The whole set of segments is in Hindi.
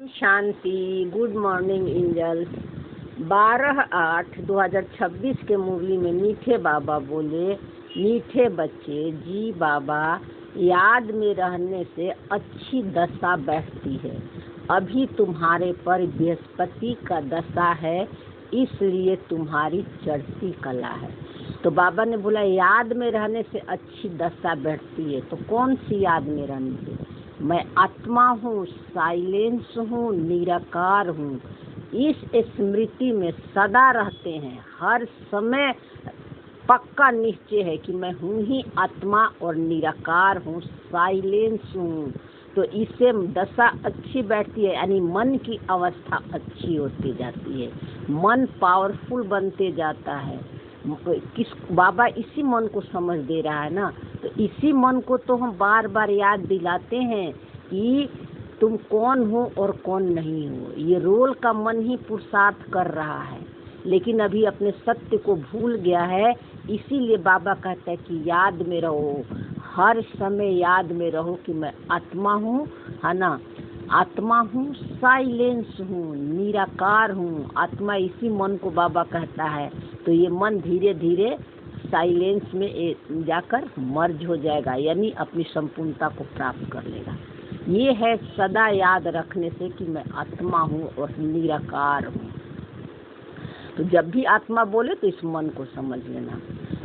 शांति। Good morning angels. 12/8/2026 के मुरली में मीठे बाबा बोले, मीठे बच्चे जी बाबा, याद में रहने से अच्छी दशा बैठती है। अभी तुम्हारे पर बृहस्पति का दशा है, इसलिए तुम्हारी चढ़ती कला है। तो बाबा ने बोला याद में रहने से अच्छी दशा बैठती है। तो कौन सी याद में रहने से? मैं आत्मा हूँ, साइलेंस हूँ, निराकार हूँ। इस स्मृति में सदा रहते हैं। हर समय पक्का निश्चय है कि मैं हूँ ही आत्मा और निराकार हूँ, साइलेंस हूँ। तो इससे दशा अच्छी बैठती है, यानी मन की अवस्था अच्छी होती जाती है, मन पावरफुल बनते जाता है। बाबा इसी मन को समझ दे रहा है ना। तो इसी मन को तो हम बार बार याद दिलाते हैं कि तुम कौन हो और कौन नहीं हो। ये रोल का मन ही पुरुषार्थ कर रहा है, लेकिन अभी अपने सत्य को भूल गया है। इसीलिए बाबा कहता है कि याद में रहो, हर समय याद में रहो कि मैं आत्मा हूँ, है ना। आत्मा हूँ, साइलेंस हूँ, निराकार हूँ। आत्मा इसी मन को बाबा कहता है। तो ये मन धीरे धीरे साइलेंस में जाकर मर्ज हो जाएगा, यानी अपनी संपूर्णता को प्राप्त कर लेगा। ये है सदा याद रखने से कि मैं आत्मा हूँ और निराकार हूँ। तो जब भी आत्मा बोले तो इस मन को समझ लेना।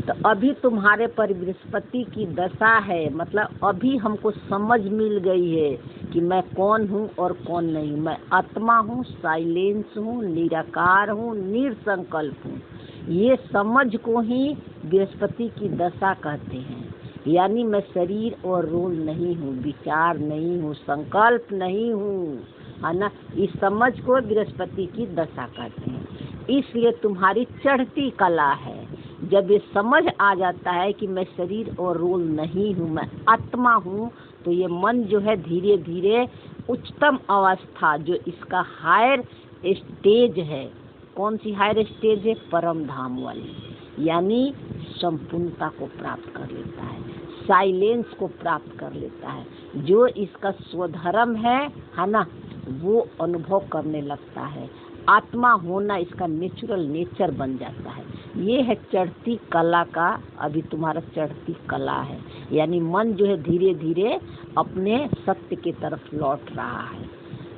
तो अभी तुम्हारे पर बृहस्पति की दशा है, मतलब अभी हमको समझ मिल गई है कि मैं कौन हूँ और कौन नहीं। मैं आत्मा हूँ, साइलेंस हूँ, निराकार हूँ, निरसंकल्प हूँ। ये समझ को ही बृहस्पति की दशा कहते हैं। यानी मैं शरीर और रोल नहीं हूँ, विचार नहीं हूँ, संकल्प नहीं हूँ, है ना। इस समझ को बृहस्पति की दशा कहते हैं। इसलिए तुम्हारी चढ़ती कला है। जब ये समझ आ जाता है कि मैं शरीर और रोल नहीं हूँ, मैं आत्मा हूँ, तो ये मन जो है धीरे धीरे उच्चतम अवस्था, जो इसका हायर स्टेज है। कौन सी हायर स्टेज है? परम धाम वाली, यानी संपूर्णता को प्राप्त कर लेता है, साइलेंस को प्राप्त कर लेता है। जो इसका स्वधर्म है ना, वो अनुभव करने लगता है। आत्मा होना इसका नेचुरल नेचर बन जाता है। ये है चढ़ती कला का, अभी तुम्हारा चढ़ती कला है। यानी मन जो है धीरे धीरे अपने सत्य की तरफ लौट रहा है।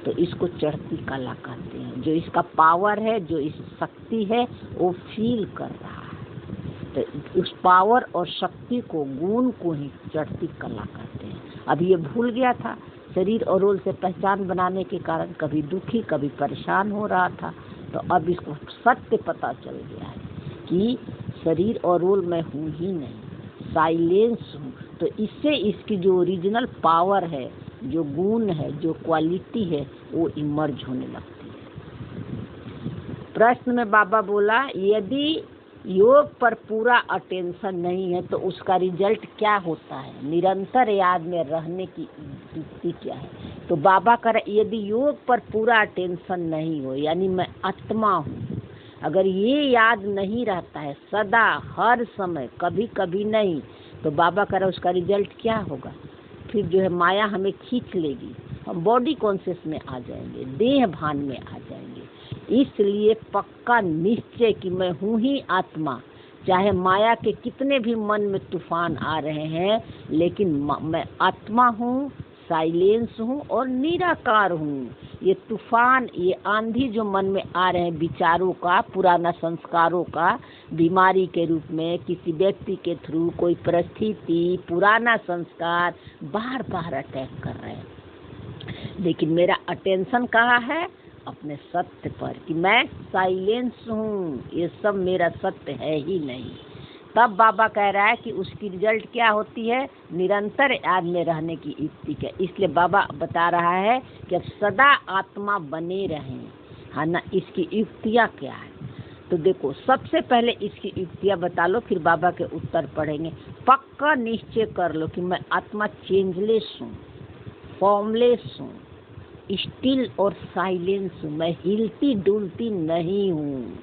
तो इसको चढ़ती कला कहते हैं। जो इसका पावर है, जो इस शक्ति है, वो फील कर रहा है। तो उस पावर और शक्ति को, गुण को ही चढ़ती कला कहते हैं। अभी ये भूल गया था, शरीर और रोल से पहचान बनाने के कारण कभी दुखी कभी परेशान हो रहा था। तो अब इसको सत्य पता चल गया है कि शरीर और रोल मैं हूँ ही नहीं, साइलेंस हूँ। तो इससे इसकी जो ओरिजिनल पावर है, जो गुण है, जो क्वालिटी है, वो इमर्ज होने लगती है। प्रश्न में बाबा बोला, यदि योग पर पूरा अटेंशन नहीं है तो उसका रिजल्ट क्या होता है? निरंतर याद में रहने की युक्ति क्या है? तो बाबा कह यदि योग पर पूरा अटेंशन नहीं हो, यानी मैं आत्मा हूँ, अगर ये याद नहीं रहता है सदा हर समय, कभी कभी नहीं, तो बाबा कह रहा उसका रिजल्ट क्या होगा? फिर जो है माया हमें खींच लेगी, हम बॉडी कॉन्शियस में आ जाएंगे, देह भान में आ जाएंगे। इसलिए पक्का निश्चय कि मैं हूँ ही आत्मा। चाहे माया के कितने भी मन में तूफान आ रहे हैं, लेकिन मैं आत्मा हूँ, साइलेंस हूँ और निराकार हूँ। ये तूफान, ये आंधी जो मन में आ रहे हैं विचारों का, पुराना संस्कारों का, बीमारी के रूप में किसी व्यक्ति के थ्रू कोई परिस्थिति, पुराना संस्कार बार बार अटैक कर रहे हैं। लेकिन मेरा अटेंशन कहाँ है? अपने सत्य पर कि मैं साइलेंस हूँ, ये सब मेरा सत्य है ही नहीं। तब बाबा कह रहा है कि उसकी रिजल्ट क्या होती है? निरंतर याद में रहने की युक्ति है। इसलिए बाबा बता रहा है कि अब सदा आत्मा बने रहें, है ना। इसकी युक्तियाँ क्या है? तो देखो, सबसे पहले इसकी युक्तियाँ बता लो, फिर बाबा के उत्तर पढ़ेंगे। पक्का निश्चय कर लो कि मैं आत्मा चेंजलेस हूँ, फॉर्मलेस हूँ, स्टिल और साइलेंस हूँ, मैं हिलती डुलती नहीं हूँ,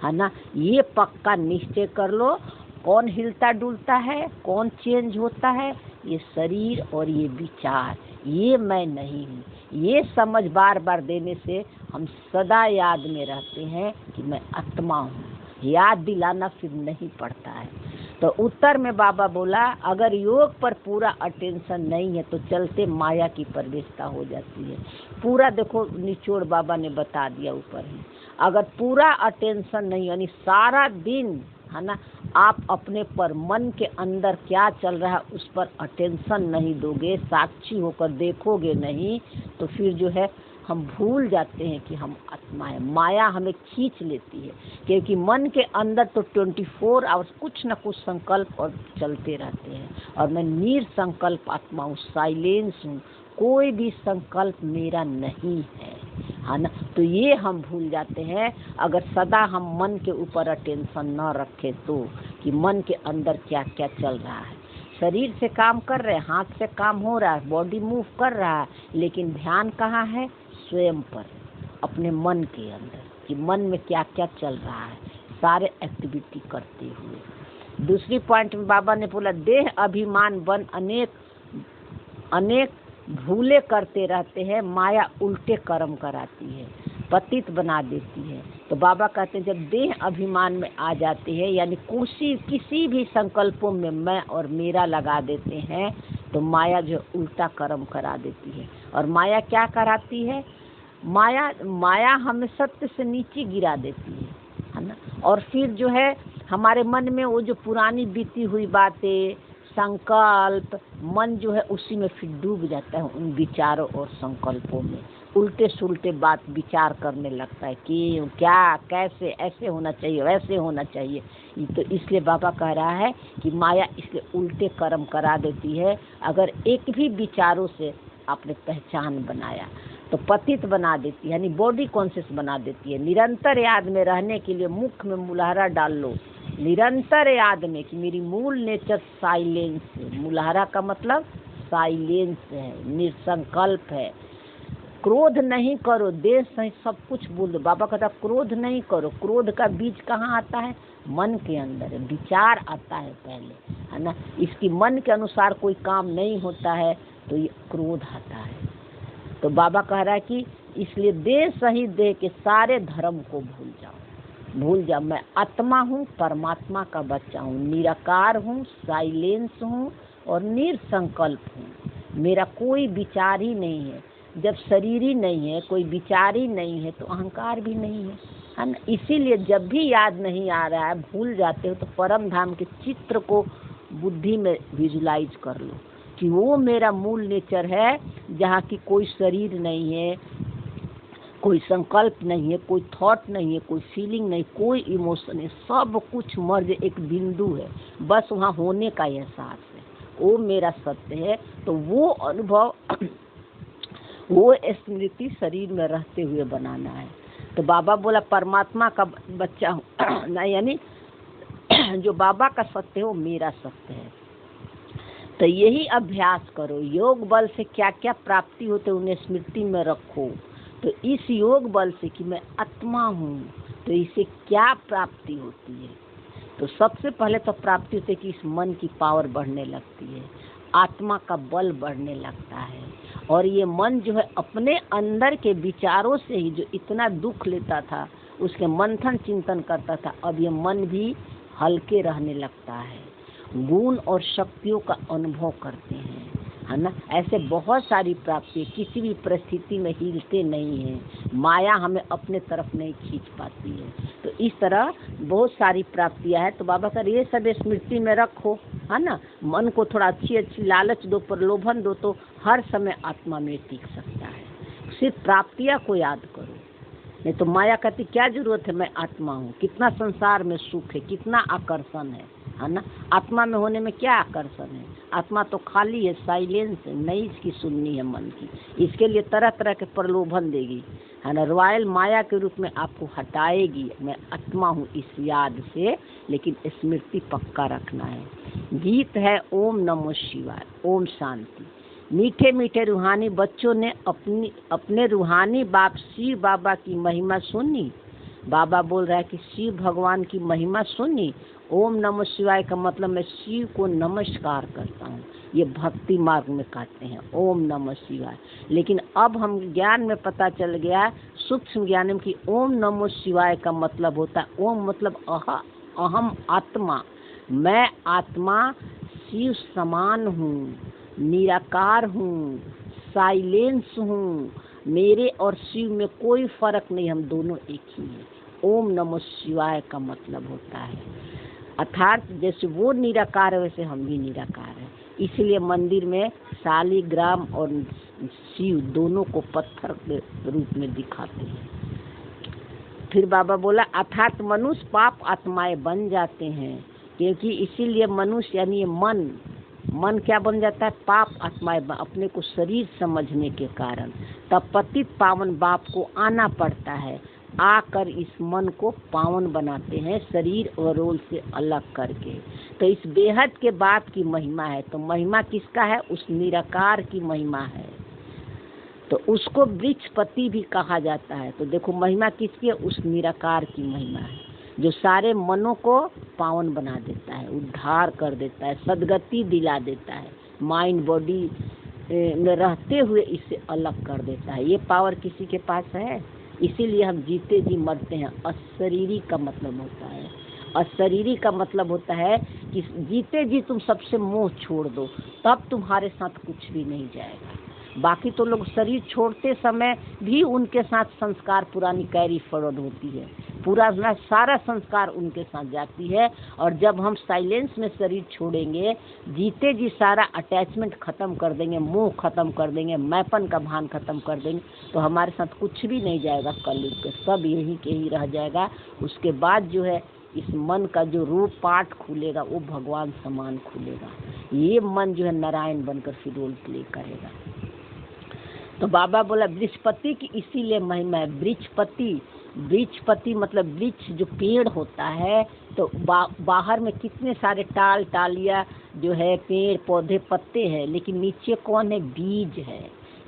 है ना। ये पक्का निश्चय कर लो। कौन हिलता डुलता है, कौन चेंज होता है? ये शरीर और ये विचार, ये मैं नहीं हूँ। ये समझ बार बार देने से हम सदा याद में रहते हैं कि मैं आत्मा हूँ। याद दिलाना फिर नहीं पड़ता है। तो उत्तर में बाबा बोला, अगर योग पर पूरा अटेंशन नहीं है तो चलते माया की प्रवेशता हो जाती है। पूरा देखो निचोड़ बाबा ने बता दिया ऊपर ही। अगर पूरा अटेंशन नहीं, यानी सारा दिन है ना, आप अपने पर मन के अंदर क्या चल रहा है उस पर अटेंशन नहीं दोगे, साक्षी होकर देखोगे नहीं, तो फिर जो है हम भूल जाते हैं कि हम आत्मा है। माया हमें खींच लेती है, क्योंकि मन के अंदर तो 24 आवर्स कुछ न कुछ संकल्प और चलते रहते हैं। और मैं निरसंकल्प आत्मा हूँ, साइलेंस हूँ, कोई भी संकल्प मेरा नहीं है ना। तो ये हम भूल जाते हैं अगर सदा हम मन के ऊपर अटेंशन न रखें तो, कि मन के अंदर क्या क्या चल रहा है। शरीर से काम कर रहे हैं, हाथ से काम हो रहा है, बॉडी मूव कर रहा है, लेकिन ध्यान कहाँ है? स्वयं पर, अपने मन के अंदर, कि मन में क्या क्या चल रहा है, सारे एक्टिविटी करते हुए। दूसरी पॉइंट में बाबा ने बोला, देह अभिमान बन अनेक भूले करते रहते हैं, माया उल्टे कर्म कराती है, पतित बना देती है। तो बाबा कहते हैं जब देह अभिमान में आ जाते हैं, यानी किसी भी संकल्पों में मैं और मेरा लगा देते हैं, तो माया जो उल्टा कर्म करा देती है। और माया क्या कराती है? माया हमें सत्य से नीचे गिरा देती है ना। और फिर जो है हमारे मन में वो जो पुरानी बीती हुई बातें, संकल्प, मन जो है उसी में फिर डूब जाता है, उन विचारों और संकल्पों में उल्टे सुल्टे बात विचार करने लगता है, क्यों, क्या, कैसे, ऐसे होना चाहिए, वैसे होना चाहिए। तो इसलिए बाबा कह रहा है कि माया इसलिए उल्टे कर्म करा देती है। अगर एक भी विचारों से आपने पहचान बनाया तो पतित बना देती है, यानी बॉडी कॉन्शियस बना देती है। निरंतर याद में रहने के लिए मुख में मुलहरा डाल लो, निरंतर याद में कि मेरी मूल नेचर साइलेंस है। मुलहरा का मतलब साइलेंस है, निसंकल्प है। क्रोध नहीं करो, देश सहित सब कुछ बोल दो। बाबा कहता क्रोध नहीं करो। क्रोध का बीज कहाँ आता है? मन के अंदर है, विचार आता है पहले, है ना। इसकी मन के अनुसार कोई काम नहीं होता है तो ये क्रोध आता है। तो बाबा कह रहा है कि इसलिए देह सहित देह के सारे धर्म को भूल जाओ। मैं आत्मा हूँ, परमात्मा का बच्चा हूँ, निराकार हूँ, साइलेंस हूँ और निरसंकल्प हूँ। मेरा कोई विचार ही नहीं है। जब शरीर ही नहीं है, कोई विचार ही नहीं है, तो अहंकार भी नहीं है ना। इसीलिए जब भी याद नहीं आ रहा है, भूल जाते हो, तो परम धाम के चित्र को बुद्धि में विजुलाइज कर लो कि वो मेरा मूल नेचर है, जहाँ की कोई शरीर नहीं है, कोई संकल्प नहीं है, कोई थॉट नहीं है, कोई फीलिंग नहीं, कोई इमोशन है, सब कुछ मर्ज एक बिंदु है, बस वहाँ होने का एहसास है। वो मेरा सत्य है। तो वो अनुभव, वो स्मृति शरीर में रहते हुए बनाना है। तो बाबा बोला परमात्मा का बच्चा हूँ ना, यानी जो बाबा का सत्य है वो मेरा सत्य है। तो यही अभ्यास करो। योग बल से क्या क्या प्राप्ति होते उन्हें स्मृति में रखो। तो इस योग बल से कि मैं आत्मा हूँ, तो इसे क्या प्राप्ति होती है? तो सबसे पहले तो प्राप्ति होती है कि इस मन की पावर बढ़ने लगती है, आत्मा का बल बढ़ने लगता है। और ये मन जो है अपने अंदर के विचारों से ही जो इतना दुख लेता था, उसके मंथन चिंतन करता था, अब ये मन भी हल्के रहने लगता है, गुण और शक्तियों का अनुभव करते हैं, है ना। ऐसे बहुत सारी प्राप्ति, किसी भी परिस्थिति में हिलते नहीं हैं, माया हमें अपने तरफ नहीं खींच पाती है। तो इस तरह बहुत सारी प्राप्तियां हैं। तो बाबा सर ये सब स्मृति में रखो, है ना। मन को थोड़ा अच्छी लालच दो, प्रलोभन दो, तो हर समय आत्मा में टिक सकता है। सिर्फ प्राप्तियां को याद करो, नहीं तो माया कहती क्या जरूरत है, मैं आत्मा हूँ। कितना संसार में सुख है, कितना आकर्षण है ना। आत्मा में होने में क्या आकर्षण है? आत्मा तो खाली है, साइलेंस है, नहीं इसकी सुननी है मन की। इसके लिए तरह तरह के प्रलोभन देगी, है ना। रॉयल माया के रूप में आपको हटाएगी। मैं आत्मा हूँ इस याद से, लेकिन स्मृति पक्का रखना है। गीत है ओम नमो शिवाय, ओम शांति। मीठे मीठे रूहानी बच्चों ने अपने रूहानी बाप शिव बाबा की महिमा सुनी। बाबा बोल रहा है कि शिव भगवान की महिमा सुनी ओम नमः शिवाय का मतलब मैं शिव को नमस्कार करता हूँ, ये भक्ति मार्ग में कहते हैं ओम नमः शिवाय। लेकिन अब हम ज्ञान में पता चल गया, सूक्ष्म ज्ञान में, कि ओम नमः शिवाय का मतलब होता है, ओम मतलब अहम आत्मा, मैं आत्मा शिव समान हूँ, निराकार हूँ, साइलेंस हूँ, मेरे और शिव में कोई फर्क नहीं, हम दोनों एक ही हैं। ओम नमः शिवाय का मतलब होता है, अर्थात जैसे वो निराकार है वैसे हम भी निराकार हैं। इसलिए मंदिर में शालिग्राम और शिव दोनों को पत्थर के रूप में दिखाते हैं। फिर बाबा बोला अर्थात मनुष्य पाप आत्माएं बन जाते हैं, क्योंकि इसीलिए मनुष्य यानी मन क्या बन जाता है, पाप आत्माएं, अपने को शरीर समझने के कारण। तब पतित पावन बाप को आना पड़ता है, आकर इस मन को पावन बनाते हैं शरीर और रोल से अलग करके। तो इस बेहद के बाप की महिमा है। तो महिमा किसका है, उस निराकार की महिमा है, तो उसको वृक्षपति भी कहा जाता है। तो देखो महिमा किसकी है, उस निराकार की महिमा है, जो सारे मनों को पावन बना देता है, उद्धार कर देता है, सद्गति दिला देता है, माइंड बॉडी में रहते हुए इससे अलग कर देता है। ये पावर किसी के पास है। इसीलिए हम जीते जी मरते हैं। अशरीरी का मतलब होता है, अशरीरी का मतलब होता है कि जीते जी तुम सबसे मोह छोड़ दो, तब तुम्हारे साथ कुछ भी नहीं जाएगा। बाकी तो लोग शरीर छोड़ते समय भी उनके साथ संस्कार पुरानी कैरी फॉरवर्ड होती है, पूरा सारा संस्कार उनके साथ जाती है। और जब हम साइलेंस में शरीर छोड़ेंगे, जीते जी सारा अटैचमेंट खत्म कर देंगे, मोह खत्म कर देंगे, मैपन का भान खत्म कर देंगे, तो हमारे साथ कुछ भी नहीं जाएगा कलयुग के, सब यही के ही रह जाएगा। उसके बाद जो है इस मन का जो रूप पाठ खुलेगा वो भगवान समान खुलेगा। ये मन जो है नारायण बनकर फिर रोल प्ले करेगा। तो बाबा बोला वृक्षपति की इसीलिए महिमा है। वृक्षपति मतलब वृक्ष जो पेड़ होता है, तो बाहर में कितने सारे टालियाँ जो है, पेड़ पौधे पत्ते हैं, लेकिन नीचे कौन है, बीज है।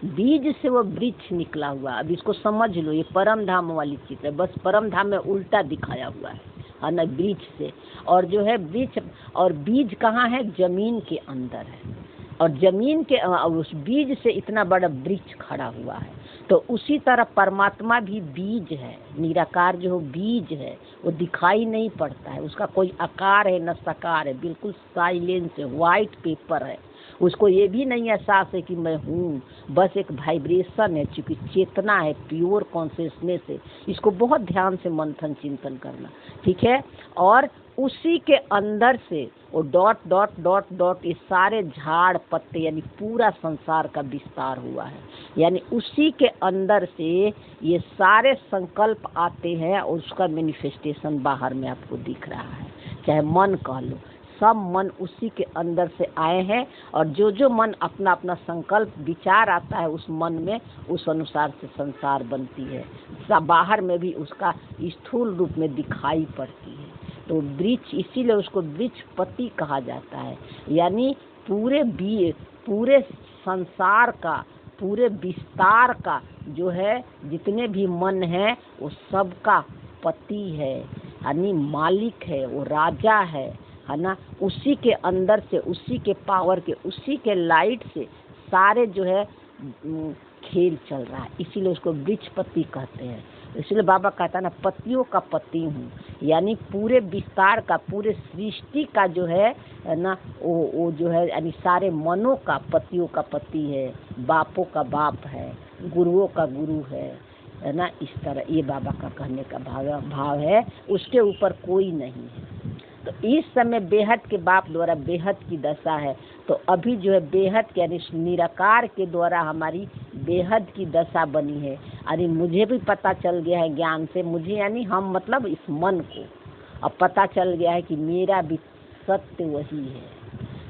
बीज से वो वृक्ष निकला हुआ। अब इसको समझ लो, ये परम धाम वाली चीज है, बस परम धाम में उल्टा दिखाया हुआ है ना, वृक्ष से। और जो है वृक्ष और बीज कहाँ है, जमीन के अंदर है, और जमीन के उस बीज से इतना बड़ा वृक्ष खड़ा हुआ है। तो उसी तरह परमात्मा भी बीज है, निराकार जो बीज है, वो दिखाई नहीं पड़ता है, उसका कोई आकार है न साकार है, बिल्कुल साइलेंस है, व्हाइट पेपर है। उसको ये भी नहीं एहसास है कि मैं हूँ, बस एक वाइब्रेशन है, चूँकि चेतना है, प्योर कॉन्शियसनेस है। इसको बहुत ध्यान से मंथन चिंतन करना, ठीक है। और उसी के अंदर से वो डॉट डॉट डॉट डॉट ये सारे झाड़ पत्ते यानी पूरा संसार का विस्तार हुआ है। यानी उसी के अंदर से ये सारे संकल्प आते हैं और उसका मैनिफेस्टेशन बाहर में आपको दिख रहा है। चाहे मन कह लो, सब मन उसी के अंदर से आए हैं, और जो जो मन अपना अपना संकल्प विचार आता है उस मन में, उस अनुसार से संसार बनती है। बाहर में भी उसका स्थूल रूप में दिखाई पड़ती है। तो वृक्ष इसीलिए उसको वृक्षपति कहा जाता है। यानी पूरे संसार का, पूरे विस्तार का जो है जितने भी मन है वो सबका पति है, यानी मालिक है, वो राजा है ना। उसी के अंदर से, उसी के पावर के, उसी के लाइट से सारे जो है खेल चल रहा है, इसीलिए उसको वृक्षपति कहते हैं। इसलिए बाबा कहता है ना, पतियों का पति हूँ, यानी पूरे विस्तार का, पूरे सृष्टि का जो है ना, वो जो है यानी सारे मनों का पतियों का पति है, बापों का बाप है, गुरुओं का गुरु है ना। इस तरह ये बाबा का कहने का भाव है, उसके ऊपर कोई नहीं है। तो इस समय बेहद के बाप द्वारा बेहद की दशा है। तो अभी जो है बेहद के यानी निराकार के द्वारा हमारी बेहद की दशा बनी है। अरे मुझे भी पता चल गया है ज्ञान से, मुझे यानी हम मतलब इस मन को अब पता चल गया है कि मेरा भी सत्य वही है।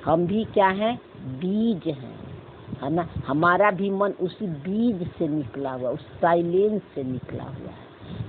हम भी क्या हैं, बीज हैं, है ना। हमारा भी मन उसी बीज से निकला हुआ, उस साइलेंस से निकला हुआ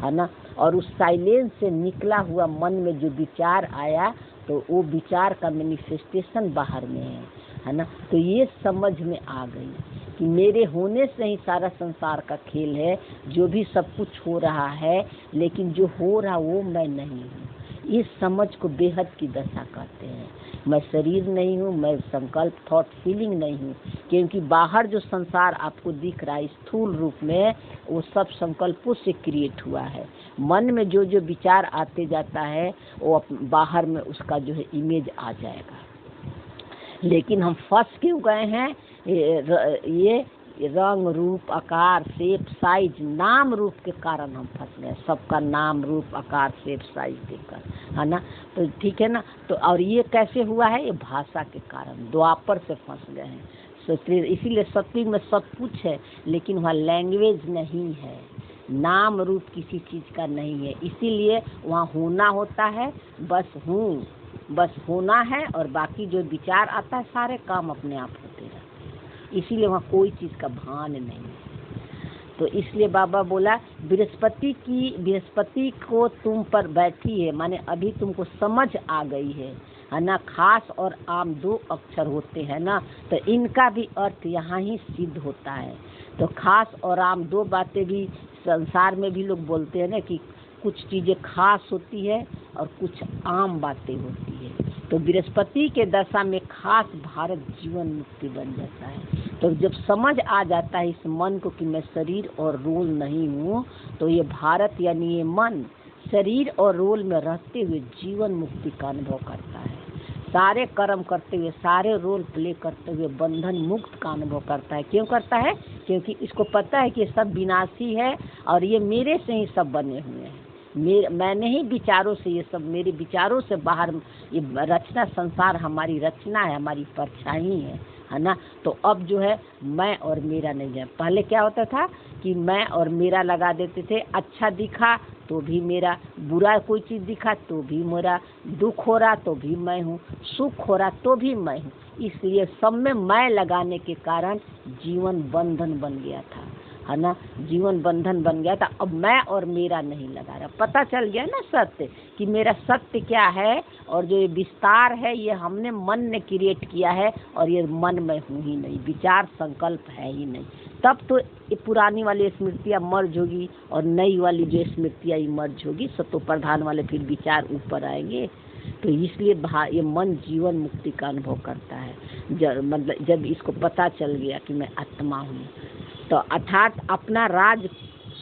है ना। और उस साइलेंस से निकला हुआ मन में जो विचार आया, तो वो विचार का मैनिफेस्टेशन बाहर में है ना। तो ये समझ में आ गई कि मेरे होने से ही सारा संसार का खेल है, जो भी सब कुछ हो रहा है, लेकिन जो हो रहा वो मैं नहीं हूँ। इस समझ को बेहद की दशा कहते हैं। मैं शरीर नहीं हूँ, मैं संकल्प थॉट फीलिंग नहीं हूँ, क्योंकि बाहर जो संसार आपको दिख रहा है स्थूल रूप में, वो सब संकल्पों से क्रिएट हुआ है। मन में जो जो विचार आते जाता है वो बाहर में उसका जो है इमेज आ जाएगा। लेकिन हम फंस क्यों गए हैं? ये रंग रूप आकार शेप साइज नाम रूप के कारण हम फंस गए। सबका नाम रूप आकार शेप साइज देखकर, है ना। तो ठीक है ना। तो और ये कैसे हुआ है? ये भाषा के कारण द्वापर से फंस गए हैं। इसीलिए सत्युग में सब कुछ है, लेकिन वहाँ लैंग्वेज नहीं है, नाम रूप किसी चीज़ का नहीं है। इसीलिए वहाँ होना होता है, बस हूँ, बस होना है, और बाकी जो विचार आता है सारे काम अपने आप होते रहते हैं। इसीलिए वहाँ कोई चीज़ का भान नहीं है। तो इसलिए बाबा बोला बृहस्पति को तुम पर बैठी है, माने अभी तुमको समझ आ गई है ना। खास और आम दो अक्षर होते हैं ना, तो इनका भी अर्थ यहाँ ही सिद्ध होता है। तो खास और आम दो बातें भी संसार में भी लोग बोलते हैं ना कि कुछ चीज़ें खास होती है और कुछ आम बातें होती है। तो बृहस्पति के दशा में खास भारत जीवन मुक्ति बन जाता है। तो जब समझ आ जाता है इस मन को कि मैं शरीर और रोल नहीं हूँ, तो ये भारत यानी ये मन शरीर और रोल में रहते हुए जीवन मुक्ति का अनुभव करता है। सारे कर्म करते हुए, सारे रोल प्ले करते हुए बंधन मुक्त का अनुभव करता है। क्यों करता है? क्योंकि इसको पता है कि ये सब विनाशी है और ये मेरे से ही सब बने हुए हैं। मैंने ही विचारों से, ये सब मेरे विचारों से बाहर, ये रचना संसार हमारी रचना है, हमारी परछाई है ना। तो अब जो है मैं और मेरा नहीं है। पहले क्या होता था कि मैं और मेरा लगा देते थे, अच्छा दिखा तो भी मेरा, बुरा कोई चीज़ दिखा तो भी मेरा, दुख हो रहा तो भी मैं हूँ, सुख हो रहा तो भी मैं हूँ। इसलिए सब में मैं लगाने के कारण जीवन बंधन बन गया था, है ना। जीवन बंधन बन गया था। अब मैं और मेरा नहीं लगा रहा। पता चल गया ना सत्य, कि मेरा सत्य क्या है, और जो ये विस्तार है ये हमने मन ने क्रिएट किया है, और ये मन में हूँ ही नहीं, विचार संकल्प है ही नहीं। तब तो ये पुरानी वाली स्मृतियाँ मर्ज होगी और नई वाली जो स्मृतियाँ मर्ज होगी, सतो प्रधान वाले फिर विचार ऊपर आएंगे। तो इसलिए ये मन जीवन मुक्ति का अनुभव करता है। मतलब जब इसको पता चल गया कि मैं आत्मा हूँ, तो अर्थात अपना राज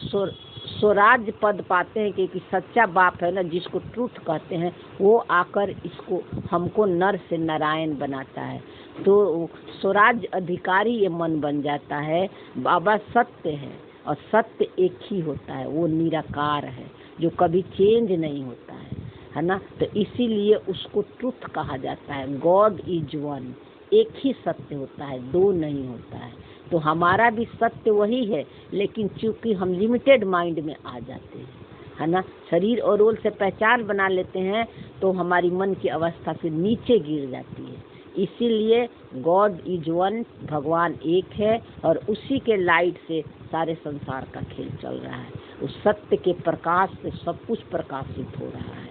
स्वराज्य पद पाते हैं। क्योंकि सच्चा बाप है ना, जिसको ट्रूथ कहते हैं, वो आकर इसको हमको नर से नारायण बनाता है। तो स्वराज्य अधिकारी ये मन बन जाता है। बाबा सत्य है और सत्य एक ही होता है, वो निराकार है जो कभी चेंज नहीं होता है ना। तो इसीलिए उसको ट्रुथ कहा जाता है। गॉड इज वन, एक ही सत्य होता है, दो नहीं होता है। तो हमारा भी सत्य वही है, लेकिन चूंकि हम लिमिटेड माइंड में आ जाते हैं, है ना, शरीर और रोल से पहचान बना लेते हैं, तो हमारी मन की अवस्था फिर नीचे गिर जाती है। इसीलिए गॉड इज वन, भगवान एक है, और उसी के लाइट से सारे संसार का खेल चल रहा है। उस सत्य के प्रकाश से सब कुछ प्रकाशित हो रहा है।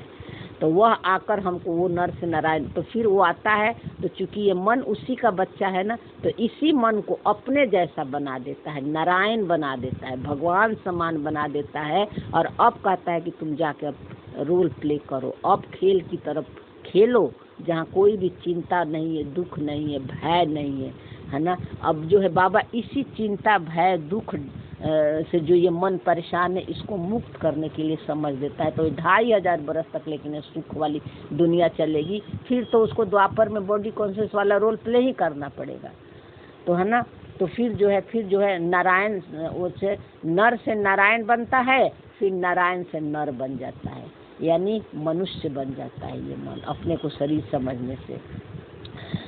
तो वह आकर हमको वो नर से नारायण, तो फिर वो आता है। तो चूंकि ये मन उसी का बच्चा है ना, तो इसी मन को अपने जैसा बना देता है, नारायण बना देता है, भगवान समान बना देता है। और अब कहता है कि तुम जाके अब रोल प्ले करो, अब खेल की तरफ खेलो, जहाँ कोई भी चिंता नहीं है, दुख नहीं है, भय नहीं है ना। अब जो है बाबा इसी चिंता भय दुख से जो ये मन परेशान है, इसको मुक्त करने के लिए समझ देता है। तो 2500 बरस तक लेकिन सुख वाली दुनिया चलेगी, फिर तो उसको द्वापर में बॉडी कॉन्शियस वाला रोल प्ले ही करना पड़ेगा, तो है ना। तो फिर जो है नारायण, वो से नर से नारायण बनता है, फिर नारायण से नर बन जाता है, यानी मनुष्य बन जाता है ये मन, अपने को शरीर समझने से।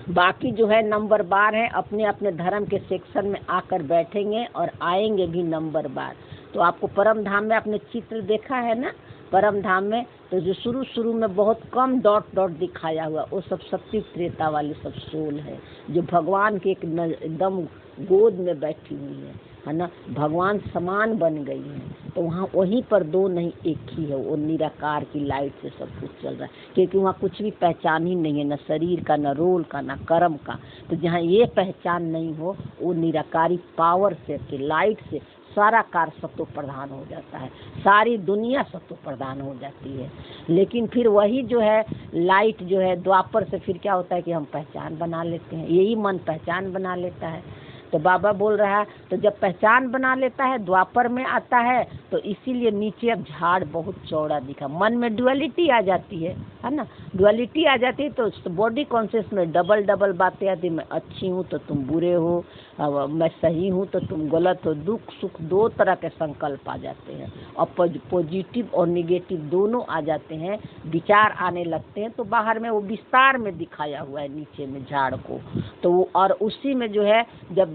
बाकी जो है नंबर बार है, अपने अपने धर्म के सेक्शन में आकर बैठेंगे और आएंगे भी नंबर बार। तो आपको परम धाम में आपने चित्र देखा है ना, परम धाम में तो जो शुरू में बहुत कम डॉट डॉट दिखाया हुआ, वो सब सत्य त्रेता वाली सब सोल है, जो भगवान के एकदम गोद में बैठी हुई है ना, भगवान समान बन गई है। तो वहाँ वहीं पर दो नहीं एक ही है, वो निराकार की लाइट से सब कुछ चल रहा है। क्योंकि वहाँ कुछ भी पहचान ही नहीं है, न शरीर का, न रोल का, न कर्म का। तो जहाँ ये पहचान नहीं हो, वो निराकारी पावर से, के लाइट से सारा कार्य सत्व प्रधान हो जाता है, सारी दुनिया सत्व प्रधान हो जाती है। लेकिन फिर वही जो है लाइट जो है द्वापर से फिर क्या होता है कि हम पहचान बना लेते हैं, यही मन पहचान बना लेता है। तो बाबा बोल रहा है तो जब पहचान बना लेता है द्वापर में आता है तो इसीलिए नीचे अब झाड़ बहुत चौड़ा दिखा, मन में डुअलिटी आ जाती है ना, डुअलिटी आ जाती है तो बॉडी कॉन्शियस में डबल डबल बातें आती, मैं अच्छी हूँ तो तुम बुरे हो, मैं सही हूँ तो तुम गलत हो, दुख सुख दो तरह के संकल्प आ जाते हैं और पॉजिटिव और निगेटिव दोनों आ जाते हैं, विचार आने लगते हैं। तो बाहर में वो विस्तार में दिखाया हुआ है नीचे में झाड़ को, तो वो और उसी में जो है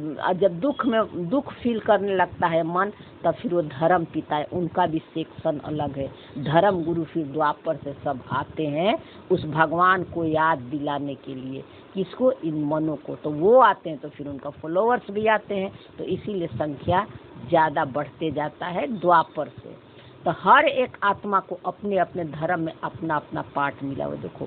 जब दुख फील करने लगता है मन, तब फिर वो धर्म पिता है, उनका भी सेक्शन अलग है। धर्म गुरु फिर द्वापर से सब आते हैं उस भगवान को याद दिलाने के लिए, किसको, इन मनों को, तो वो आते हैं तो फिर उनका फॉलोअर्स भी आते हैं, तो इसीलिए संख्या ज़्यादा बढ़ते जाता है द्वापर से। तो हर एक आत्मा को अपने अपने धर्म में अपना अपना पाठ मिला हुआ। देखो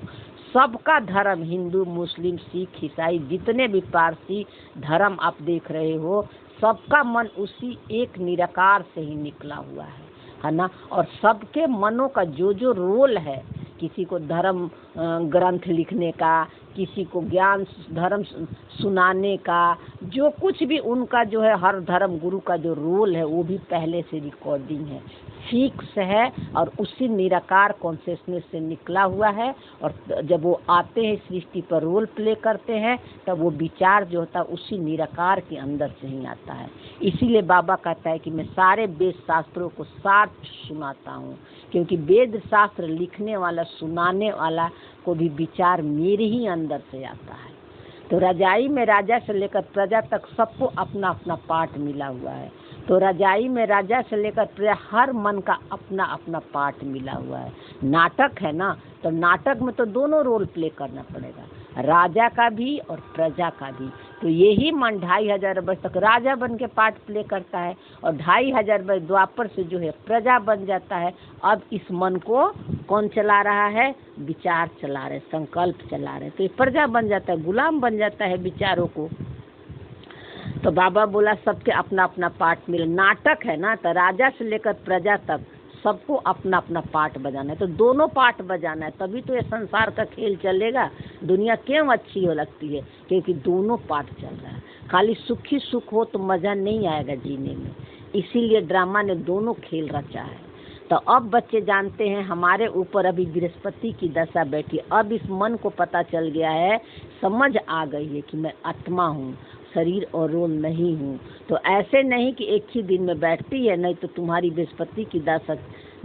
सबका धर्म, हिंदू मुस्लिम सिख ईसाई जितने भी पारसी धर्म आप देख रहे हो, सबका मन उसी एक निराकार से ही निकला हुआ है ना। और सबके मनों का जो जो रोल है, किसी को धर्म ग्रंथ लिखने का, किसी को ज्ञान धर्म सुनाने का, जो कुछ भी उनका जो है हर धर्म गुरु का जो रोल है वो भी पहले से रिकॉर्डिंग है, फिक्स है और उसी निराकार कॉन्शियसनेस से निकला हुआ है। और जब वो आते हैं सृष्टि पर रोल प्ले करते हैं तब वो विचार जो होता है उसी निराकार के अंदर से ही आता है। इसीलिए बाबा कहता है कि मैं सारे वेद शास्त्रों को साथ सुनाता हूँ, क्योंकि वेद शास्त्र लिखने वाला सुनाने वाला को भी विचार मेरे ही अंदर से आता है। तो रजाई में राजा से लेकर प्रजा तक सबको अपना अपना पाठ मिला हुआ है। तो रजाई में राजा से लेकर प्रजा, हर मन का अपना अपना पाठ मिला हुआ है। नाटक है ना, तो नाटक में तो दोनों रोल प्ले करना पड़ेगा, राजा का भी और प्रजा का भी। तो यही मन 2500 वर्ष तक राजा बन के पार्ट प्ले करता है और 2500 वर्ष द्वापर से जो है प्रजा बन जाता है। अब इस मन को कौन चला रहा है, विचार चला रहे, संकल्प चला रहे, तो ये प्रजा बन जाता है, गुलाम बन जाता है विचारों को। तो बाबा बोला सबके अपना अपना पार्ट मिले, नाटक है ना, तो राजा से लेकर प्रजा तक सबको अपना अपना पार्ट बजाना है। तो दोनों पार्ट बजाना है, तभी तो ये संसार का खेल चलेगा। दुनिया क्यों अच्छी हो लगती है, क्योंकि दोनों पार्ट चल रहा है। खाली सुखी सुख हो तो मज़ा नहीं आएगा जीने में, इसीलिए ड्रामा ने दोनों खेल रचा है। तो अब बच्चे जानते हैं हमारे ऊपर अभी बृहस्पति की दशा बैठी, अब इस मन को पता चल गया है, समझ आ गई है कि मैं आत्मा हूँ, शरीर और रोल नहीं हूँ। तो ऐसे नहीं कि एक ही दिन में बैठती है, नहीं तो तुम्हारी बृहस्पति की दशा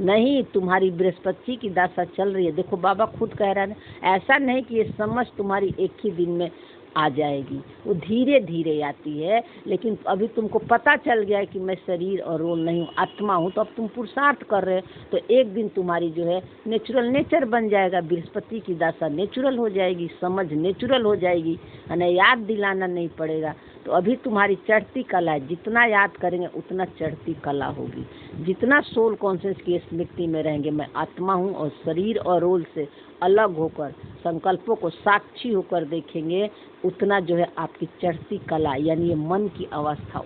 नहीं, तुम्हारी बृहस्पति की दशा चल रही है। देखो बाबा खुद कह रहा है, ऐसा नहीं कि ये समझ तुम्हारी एक ही दिन में आ जाएगी, वो धीरे धीरे आती है। लेकिन अभी तुमको पता चल गया है कि मैं शरीर और रोल नहीं हूँ, आत्मा हूँ, तो अब तुम पुरुषार्थ कर रहे हो, तो एक दिन तुम्हारी जो है नेचुरल नेचर बन जाएगा, बृहस्पति की दशा नेचुरल हो जाएगी, समझ नेचुरल हो जाएगी, है, याद दिलाना नहीं पड़ेगा। तो अभी तुम्हारी चढ़ती कला है, जितना याद करेंगे उतना चढ़ती कला होगी। जितना सोल कॉन्शियस की स्मृति में रहेंगे मैं आत्मा हूँ और शरीर और रोल से अलग होकर संकल्पों को साक्षी होकर देखेंगे, उतना जो है आपकी चढ़ती कला यानी ये मन की अवस्था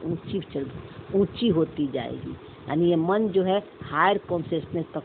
ऊंची होती जाएगी। यानी ये मन जो है हायर कॉन्शियसनेस तक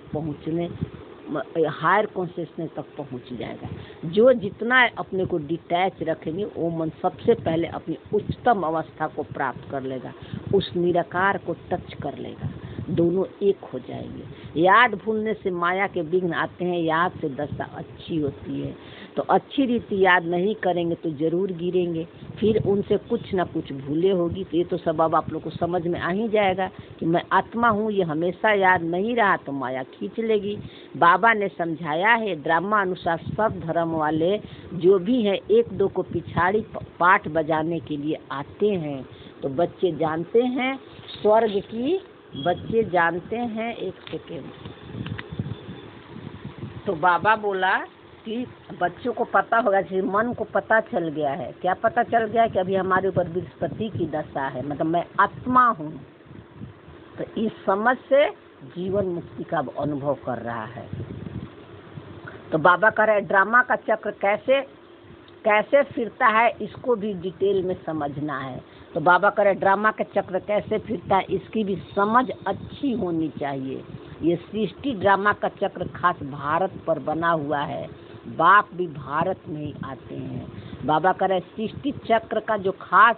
पहुंच जाएगा। जो जितना अपने को डिटैच रखेंगे वो मन सबसे पहले अपनी उच्चतम अवस्था को प्राप्त कर लेगा, उस निराकार को टच कर लेगा, दोनों एक हो जाएंगे। याद भूलने से माया के विघ्न आते हैं, याद से दशा अच्छी होती है। तो अच्छी रीति याद नहीं करेंगे तो जरूर गिरेंगे, फिर उनसे कुछ ना कुछ भूले होगी। तो ये तो सब अब आप लोग को समझ में आ ही जाएगा कि मैं आत्मा हूँ, ये हमेशा याद नहीं रहा तो माया खींच लेगी। बाबा ने समझाया है ड्रामा अनुसार सब धर्म वाले जो भी हैं एक दो को पिछाड़ी पाठ बजाने के लिए आते हैं। तो बच्चे जानते हैं स्वर्ग की, बच्चे जानते हैं, एक सेकेंड। तो बाबा बोला कि बच्चों को पता होगा कि मन को पता चल गया है, क्या पता चल गया है कि अभी हमारे ऊपर बृहस्पति की दशा है, मतलब मैं आत्मा हूँ। तो इस समझ से जीवन मुक्ति का अनुभव कर रहा है। तो बाबा कह रहे ड्रामा का चक्र कैसे फिरता है, इसको भी डिटेल में समझना है। तो बाबा करे ड्रामा का चक्र कैसे फिरता है इसकी भी समझ अच्छी होनी चाहिए। ये सृष्टि ड्रामा का चक्र खास भारत पर बना हुआ है, बाप भी भारत में ही आते हैं। बाबा करे सृष्टि चक्र का जो खास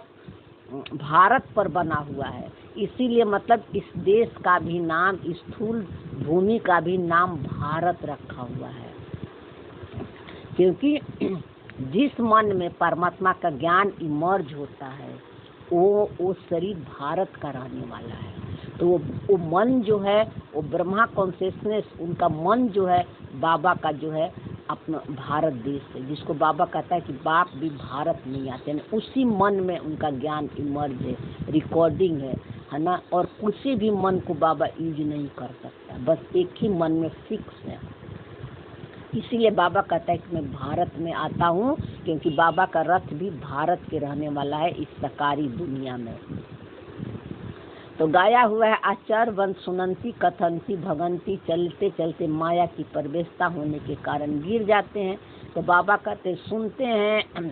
भारत पर बना हुआ है, इसीलिए मतलब इस देश का भी नाम, स्थूल भूमि का भी नाम भारत रखा हुआ है, क्योंकि जिस मन में परमात्मा का ज्ञान इमर्ज होता है वो शरीर भारत का रहने वाला है। तो वो मन जो है वो ब्रह्मा कॉन्शियसनेस, उनका मन जो है बाबा का जो है अपना भारत देश है, जिसको बाबा कहता है कि बाप भी भारत में आते हैं। उसी मन में उनका ज्ञान इमर्ज है, रिकॉर्डिंग है ना। और किसी भी मन को बाबा यूज नहीं कर सकता, बस एक ही मन में फिक्स है। इसीलिए बाबा कहता है कि मैं भारत में आता हूँ, क्योंकि बाबा का रथ भी भारत के रहने वाला है इस सकारी दुनिया में। तो गाया हुआ है आचार वन सुनंती कथंती भगंती, चलते चलते माया की प्रवेशता होने के कारण गिर जाते हैं। तो बाबा कहते सुनते हैं,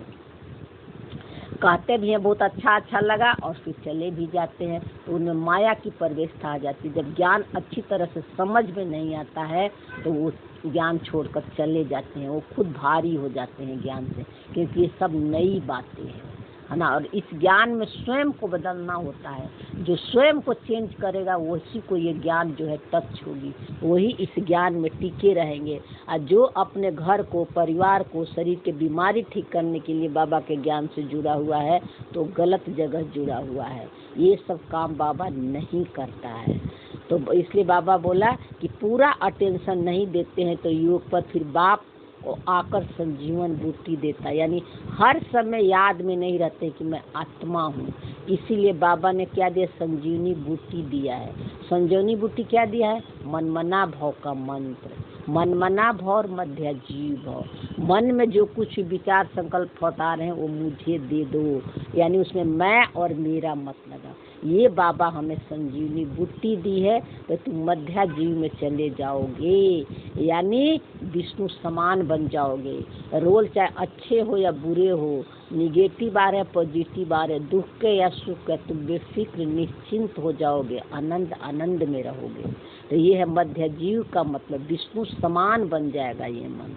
कहते भी हैं बहुत अच्छा लगा, और फिर चले भी जाते हैं। तो उनमें माया की प्रवेशता आ जाती है। जब ज्ञान अच्छी तरह से समझ में नहीं आता है तो वो ज्ञान छोड़कर चले जाते हैं, वो खुद भारी हो जाते हैं ज्ञान से, क्योंकि ये सब नई बातें हैं, है ना। और इस ज्ञान में स्वयं को बदलना होता है। जो स्वयं को चेंज करेगा वही को ये ज्ञान जो है टच होगी, वही इस ज्ञान में टिके रहेंगे। और जो अपने घर को, परिवार को, शरीर के बीमारी ठीक करने के लिए बाबा के ज्ञान से जुड़ा हुआ है तो गलत जगह जुड़ा हुआ है। ये सब काम बाबा नहीं करता है। तो इसलिए बाबा बोला कि पूरा अटेंशन नहीं देते हैं तो योग पर फिर बाप को आकर संजीवन बूटी देता है, यानी हर समय याद में नहीं रहते कि मैं आत्मा हूँ। इसीलिए बाबा ने क्या दिया, संजीवनी बूटी दिया है। संजीवनी बूटी क्या दिया है, मनमना भाव का मंत्र। मनमना भाव और मध्य जीव भाव, मन में जो कुछ विचार संकल्प आ रहे हैं वो मुझे दे दो, यानी उसमें मैं और मेरा मत लगा। ये बाबा हमें संजीवनी बूटी दी है, तो तुम मध्य जीव में चले जाओगे, यानी विष्णु समान बन जाओगे। रोल चाहे अच्छे हो या बुरे हो, निगेटिव आ रहे पॉजिटिव आ रहे, दुख के या सुख के, तुम बेफिक्र निश्चिंत हो जाओगे, आनंद में रहोगे। तो ये है मध्य जीव का मतलब, विष्णु समान बन जाएगा ये मन।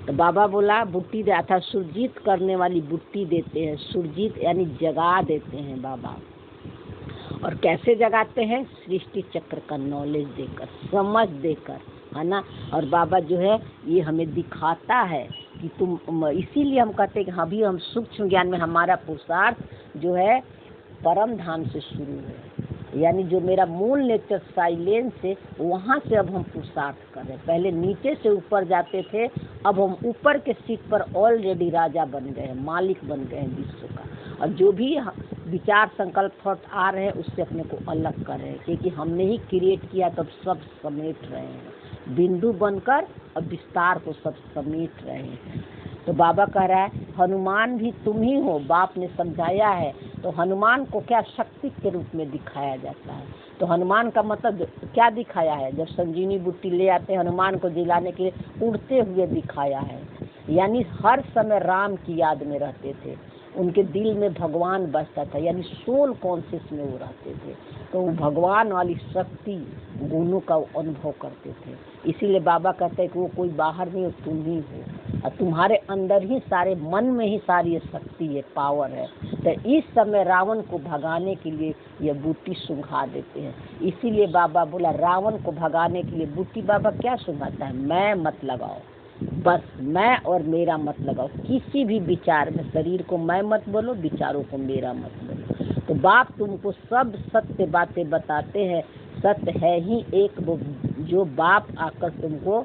तो बाबा बोला बुट्टी दे, था सुरजीत करने वाली बुट्टी देते हैं। सुरजीत यानी जगा देते हैं बाबा। और कैसे जगाते हैं, सृष्टि चक्र का नॉलेज देकर, समझ देकर, है ना। और बाबा जो है ये हमें दिखाता है कि तुम, इसीलिए हम कहते हैं कि अभी हम सूक्ष्म ज्ञान में हमारा पुरुषार्थ जो है परम धाम से शुरू है, यानी जो मेरा मूल नेचर साइलेंस है वहाँ से अब हम पुरुषार्थ कर रहे हैं। पहले नीचे से ऊपर जाते थे, अब हम ऊपर के सीट पर ऑलरेडी राजा बन गए हैं, मालिक बन गए हैं विश्व का। और जो भी विचार संकल्प थॉट आ रहे हैं उससे अपने को अलग कर रहे हैं, क्योंकि हमने ही क्रिएट किया, तब सब समेट रहे हैं, बिंदु बनकर और विस्तार को सब समेट रहे हैं। तो बाबा कह रहा है हनुमान भी तुम ही हो, बाप ने समझाया है। तो हनुमान को क्या शक्ति के रूप में दिखाया जाता है। तो हनुमान का मतलब क्या दिखाया है, जब संजीवनी बूटी ले आते हैं हनुमान को जिलाने के लिए, उड़ते हुए दिखाया है, यानी हर समय राम की याद में रहते थे, उनके दिल में भगवान बसता था, यानी सोल कॉन्शियस में वो रहते थे। तो वो भगवान वाली शक्ति गुणों का अनुभव करते थे। इसीलिए बाबा कहते हैं कि वो कोई बाहर नहीं हो, तुम ही हो, और तुम्हारे अंदर ही सारे, मन में ही सारी ये शक्ति है, पावर है। तो इस समय रावण को भगाने के लिए ये बूटी सुंघा देते हैं। इसीलिए बाबा बोला रावण को भगाने के लिए बूटी बाबा क्या सुंघाता है, मैं मत लगाओ, बस मैं और मेरा मत लगाओ किसी भी विचार में। शरीर को मैं मत बोलो, विचारों को मेरा मत बोलो। तो बाप तुमको सब सत्य बातें बताते हैं। सत्य है ही एक, वो जो बाप आकर तुमको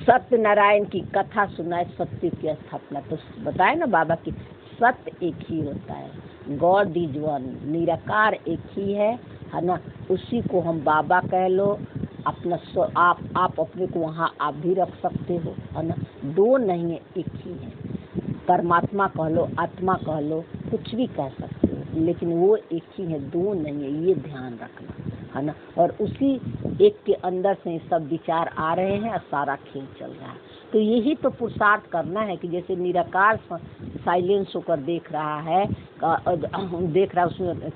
सत्यनारायण की कथा सुनाए, सत्य की स्थापना। तो बताए ना बाबा की सत्य एक ही होता है, गॉड इज वन, निराकार एक ही है ना। उसी को हम बाबा कह लो, अपना आप अपने को वहाँ आप भी रख सकते हो, है ना। दो नहीं है, एक ही है। परमात्मा कह लो, आत्मा कह लो, कुछ भी कह सकते हो, लेकिन वो एक ही है, दो नहीं है, ये ध्यान रखना, है ना। और उसी एक के अंदर से सब विचार आ रहे हैं और सारा खेल चल रहा है। तो यही तो पुरुषार्थ करना है कि जैसे निराकार साइलेंस होकर देख रहा है देख रहा है, उसमें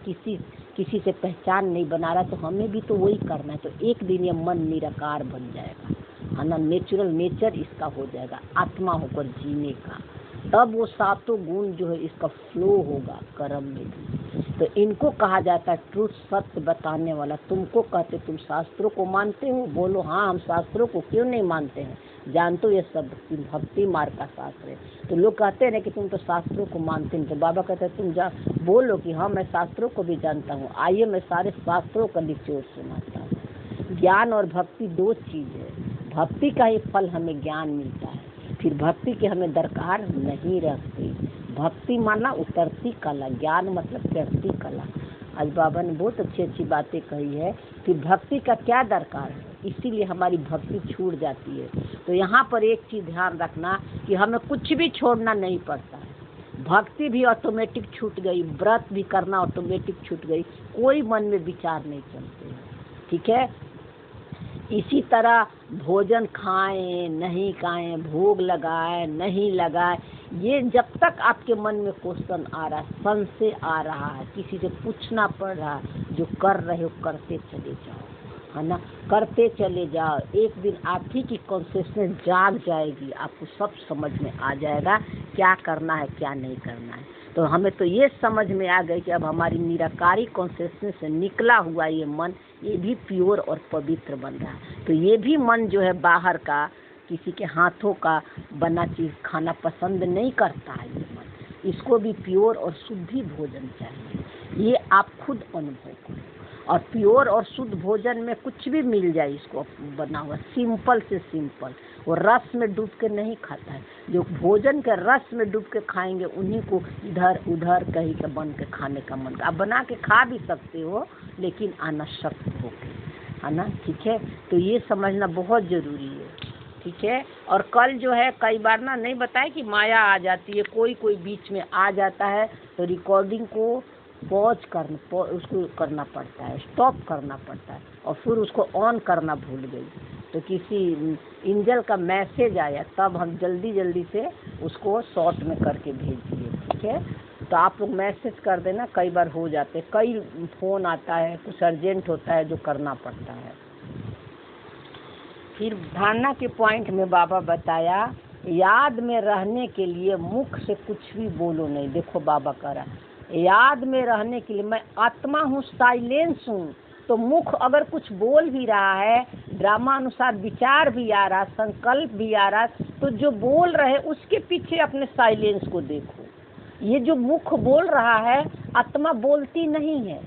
किसी से पहचान नहीं बना रहा, तो हमें भी तो वही करना है। तो एक दिन ये मन निराकार बन जाएगा, है ना, नेचुरल नेचर इसका हो जाएगा, आत्मा होकर जीने का। तब वो सातों गुण जो है इसका फ्लो होगा कर्म में भी। तो इनको कहा जाता है ट्रूथ, सत्य बताने वाला। तुमको कहते तुम शास्त्रों को मानते हो, बोलो हाँ हम शास्त्रों को क्यों नहीं मानते हैं, जानते हो ये सब भक्ति मार्ग का शास्त्र है। तो लोग कहते हैं ना कि तुम तो शास्त्रों को मानते हैं, तो बाबा कहते हैं तुम बोलो कि हाँ मैं शास्त्रों को भी जानता हूँ, आइए मैं सारे शास्त्रों का निचोड़ सुनाता हूँ। ज्ञान और भक्ति दो चीज़ है, भक्ति का ही फल हमें ज्ञान मिलता है, फिर भक्ति की हमें दरकार नहीं रखती। भक्ति माना उतरती कला, ज्ञान मतलब चढ़ती कला। आज बाबा ने बहुत अच्छी अच्छी बातें कही है कि भक्ति का क्या दरकार है, इसीलिए हमारी भक्ति छूट जाती है। तो यहाँ पर एक चीज़ ध्यान रखना कि हमें कुछ भी छोड़ना नहीं पड़ता है, भक्ति भी ऑटोमेटिक छूट गई, व्रत भी करना ऑटोमेटिक छूट गई, कोई मन में विचार नहीं चलते हैं, ठीक है। इसी तरह भोजन खाएं नहीं खाएं, भोग लगाए नहीं लगाए, ये जब तक आपके मन में क्वेश्चन आ रहा है, संशय आ रहा है, किसी से पूछना पड़ रहा है, जो कर रहे हो करते चले जाओ, है ना, करते चले जाओ। एक दिन आप ही की कॉन्शियसनेस जाग जाएगी, आपको सब समझ में आ जाएगा क्या करना है क्या नहीं करना है। तो हमें तो ये समझ में आ गई कि अब हमारी निराकारी कॉन्शियसनेस से निकला हुआ ये मन, ये भी प्योर और पवित्र बन रहा है। तो ये भी मन जो है बाहर का किसी के हाथों का बना चीज़ खाना पसंद नहीं करता है, ये मन, इसको भी प्योर और शुद्ध ही भोजन चाहिए। ये आप खुद अनुभव करो। और प्योर और शुद्ध भोजन में कुछ भी मिल जाए इसको बना हुआ, सिंपल से सिंपल, वो रस में डूब के नहीं खाता है। जो भोजन के रस में डूब के खाएंगे उन्हीं को इधर उधर कहीं के बन के खाने का मन। आप बना के खा भी सकते हो लेकिन अनासक्त होके, है ना, ठीक है। तो ये समझना बहुत ज़रूरी है, ठीक है। और कल जो है कई बार ना नहीं बताया कि माया आ जाती है, कोई बीच में आ जाता है, तो रिकॉर्डिंग को उसको करना पड़ता है, स्टॉप करना पड़ता है, और फिर उसको ऑन करना भूल गई तो किसी एंजल का मैसेज आया, तब हम जल्दी से उसको शॉर्ट में करके भेज दिए, ठीक है। तो आप लोग मैसेज कर देना, कई बार हो जाते, कई फ़ोन आता है, कुछ अर्जेंट होता है जो करना पड़ता है। फिर धारणा के पॉइंट में बाबा बताया, याद में रहने के लिए मुख से कुछ भी बोलो नहीं। देखो बाबा कह रहा है याद में रहने के लिए, मैं आत्मा हूँ, साइलेंस हूँ, तो मुख अगर कुछ बोल भी रहा है, ड्रामा अनुसार विचार भी आ रहा, संकल्प भी आ रहा, तो जो बोल रहे उसके पीछे अपने साइलेंस को देखो। ये जो मुख बोल रहा है, आत्मा बोलती नहीं है,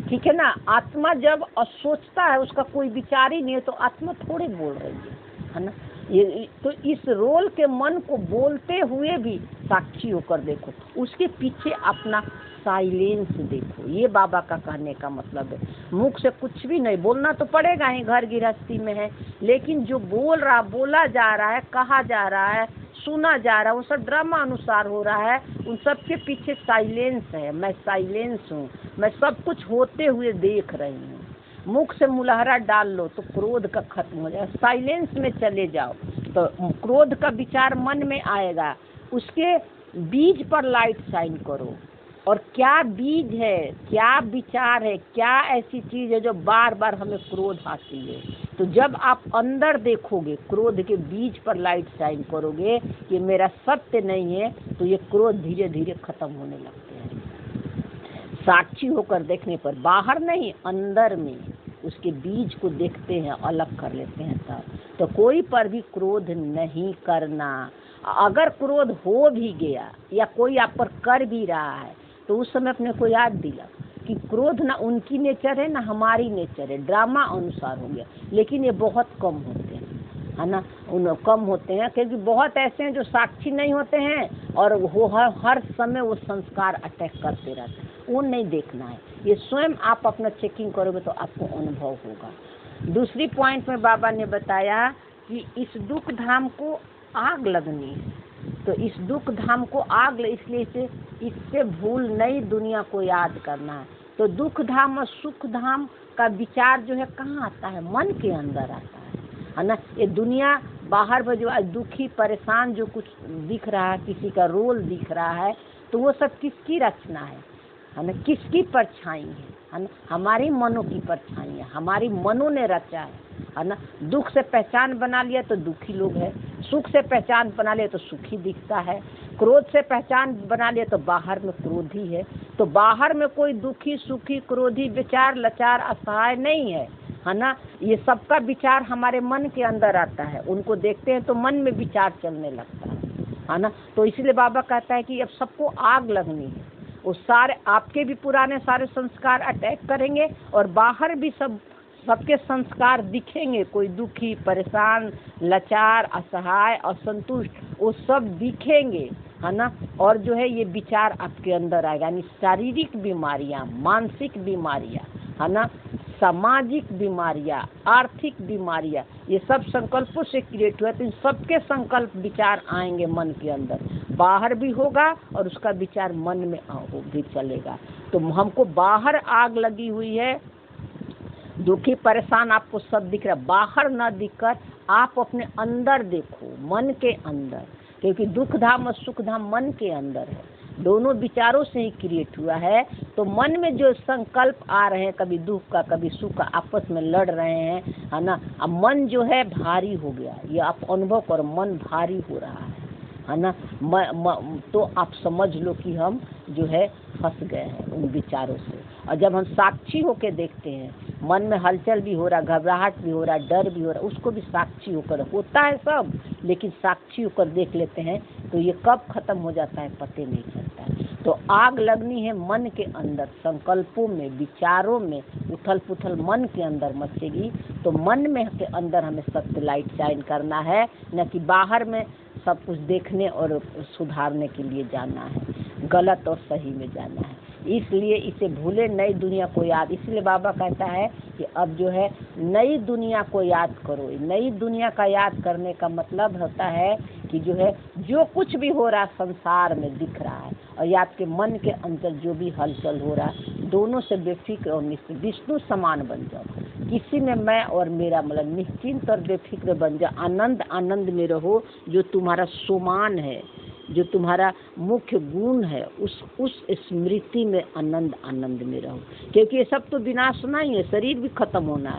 ठीक है ना। आत्मा जब सोचता है, उसका कोई विचार ही नहीं है, तो आत्मा थोड़े बोल रही है ना। ये तो इस रोल के मन को बोलते हुए भी साक्षी होकर देखो, उसके पीछे अपना साइलेंस देखो। ये बाबा का कहने का मतलब है। मुख से कुछ भी नहीं, बोलना तो पड़ेगा ही, घर गृहस्थी में है, लेकिन जो बोला जा रहा है, कहा जा रहा है, सुना जा रहा है, वो सब ड्रामा अनुसार हो रहा है, उन सब के पीछे साइलेंस है। मैं साइलेंस हूँ, मैं सब कुछ होते हुए देख रही हूँ। मुख से मुलहरा डाल लो तो क्रोध का खत्म हो जाएगा, साइलेंस में चले जाओ तो क्रोध का विचार मन में आएगा, उसके बीज पर लाइट शाइन करो। और क्या बीज है, क्या विचार है, क्या ऐसी चीज़ है जो बार बार हमें क्रोध आती है, तो जब आप अंदर देखोगे, क्रोध के बीज पर लाइट शाइन करोगे कि मेरा सत्य नहीं है, तो ये क्रोध धीरे धीरे खत्म होने लगते हैं। साक्षी होकर देखने पर, बाहर नहीं अंदर में उसके बीज को देखते हैं, अलग कर लेते हैं तब। तो कोई पर भी क्रोध नहीं करना। अगर क्रोध हो भी गया या कोई आप पर कर भी रहा है, तो उस समय अपने को याद दिला कि क्रोध ना उनकी नेचर है ना हमारी नेचर है, ड्रामा अनुसार हो गया। लेकिन ये बहुत कम होते हैं, है ना, कम होते हैं, क्योंकि बहुत ऐसे हैं जो साक्षी नहीं होते हैं और वो हर समय वो संस्कार अटैक करते रहते हैं, वो नहीं देखना है। ये स्वयं आप अपना चेकिंग करोगे तो आपको अनुभव होगा। दूसरी पॉइंट में बाबा ने बताया कि इस दुख धाम को आग लगनी है, तो इस दुख धाम को आग इसलिए इससे भूल नई दुनिया को याद करना है। तो दुख धाम और सुख धाम का विचार जो है कहाँ आता है, मन के अंदर आता है ना। ये दुनिया बाहर में जो दुखी परेशान जो कुछ दिख रहा है, किसी का रोल दिख रहा है, तो वो सब किसकी रचना है ना, किसकी परछाई है ना, हमारी मनो की परछाई है, हमारी मनो ने रचा है ना। दुख से पहचान बना लिया तो दुखी लोग है, सुख से पहचान बना लिया तो सुखी दिखता है, क्रोध से पहचान बना लिया तो बाहर में क्रोधी है। तो बाहर में कोई दुखी सुखी क्रोधी विचार लाचार असहाय नहीं है ना। ये सबका विचार हमारे मन के अंदर आता है, उनको देखते हैं तो मन में विचार चलने लगता है ना। तो इसलिए बाबा कहता है कि अब सबको आग लगनी है, वो सारे आपके भी पुराने सारे संस्कार अटैक करेंगे और बाहर भी सबके संस्कार दिखेंगे, कोई दुखी परेशान लाचार असहाय असंतुष्ट वो सब दिखेंगे है ना। और जो है ये विचार आपके अंदर आएगा, यानी शारीरिक बीमारियां, मानसिक बीमारियां है ना, सामाजिक बीमारियां, आर्थिक बीमारियां, ये सब संकल्पों से क्रिएट हुआ। तो इन सबके संकल्प विचार आएंगे मन के अंदर, बाहर भी होगा और उसका विचार मन में भी चलेगा। तो हमको बाहर आग लगी हुई है, दुखी परेशान आपको सब दिख रहा है, बाहर न दिखकर आप अपने अंदर देखो, मन के अंदर, क्योंकि दुख धाम और सुख धाम मन के अंदर है, दोनों विचारों से ही क्रिएट हुआ है। तो मन में जो संकल्प आ रहे हैं, कभी दुख का कभी सुख का, आपस में लड़ रहे हैं है ना। अब मन जो है भारी हो गया, ये आप अनुभव करो, मन भारी हो रहा है ना। तो आप समझ लो कि हम जो है फंस गए हैं उन विचारों से। और जब हम साक्षी होकर देखते हैं, मन में हलचल भी हो रहा, घबराहट भी हो रहा, डर भी हो रहा, उसको भी साक्षी होकर, होता है सब, लेकिन साक्षी होकर देख लेते हैं तो ये कब खत्म हो जाता है पता नहीं चलता है। तो आग लगनी है मन के अंदर, संकल्पों में, विचारों में उथल पुथल मन के अंदर मचेगी। तो मन में के अंदर हमें सत्य लाइट शाइन करना है, न कि बाहर में सब कुछ देखने और सुधारने के लिए जाना है, गलत और सही में जाना है। इसलिए इसे भूले नई दुनिया को याद। इसलिए बाबा कहता है कि अब जो है नई दुनिया को याद करो। नई दुनिया का याद करने का मतलब होता है कि जो है जो कुछ भी हो रहा संसार में दिख रहा है और या आपके मन के अंदर जो भी हलचल हो रहा है, दोनों से बेफिक्र और निश्चिंत विष्णु समान बन जाओ। किसी में मैं और मेरा मतलब निश्चिंत और बेफिक्र बन जाओ। आनंद आनंद में रहो, जो तुम्हारा सोमान है, जो तुम्हारा मुख्य गुण है, उस स्मृति में आनंद आनंद में रहो। क्योंकि ये सब तो विनाशना ही है, शरीर भी खत्म होना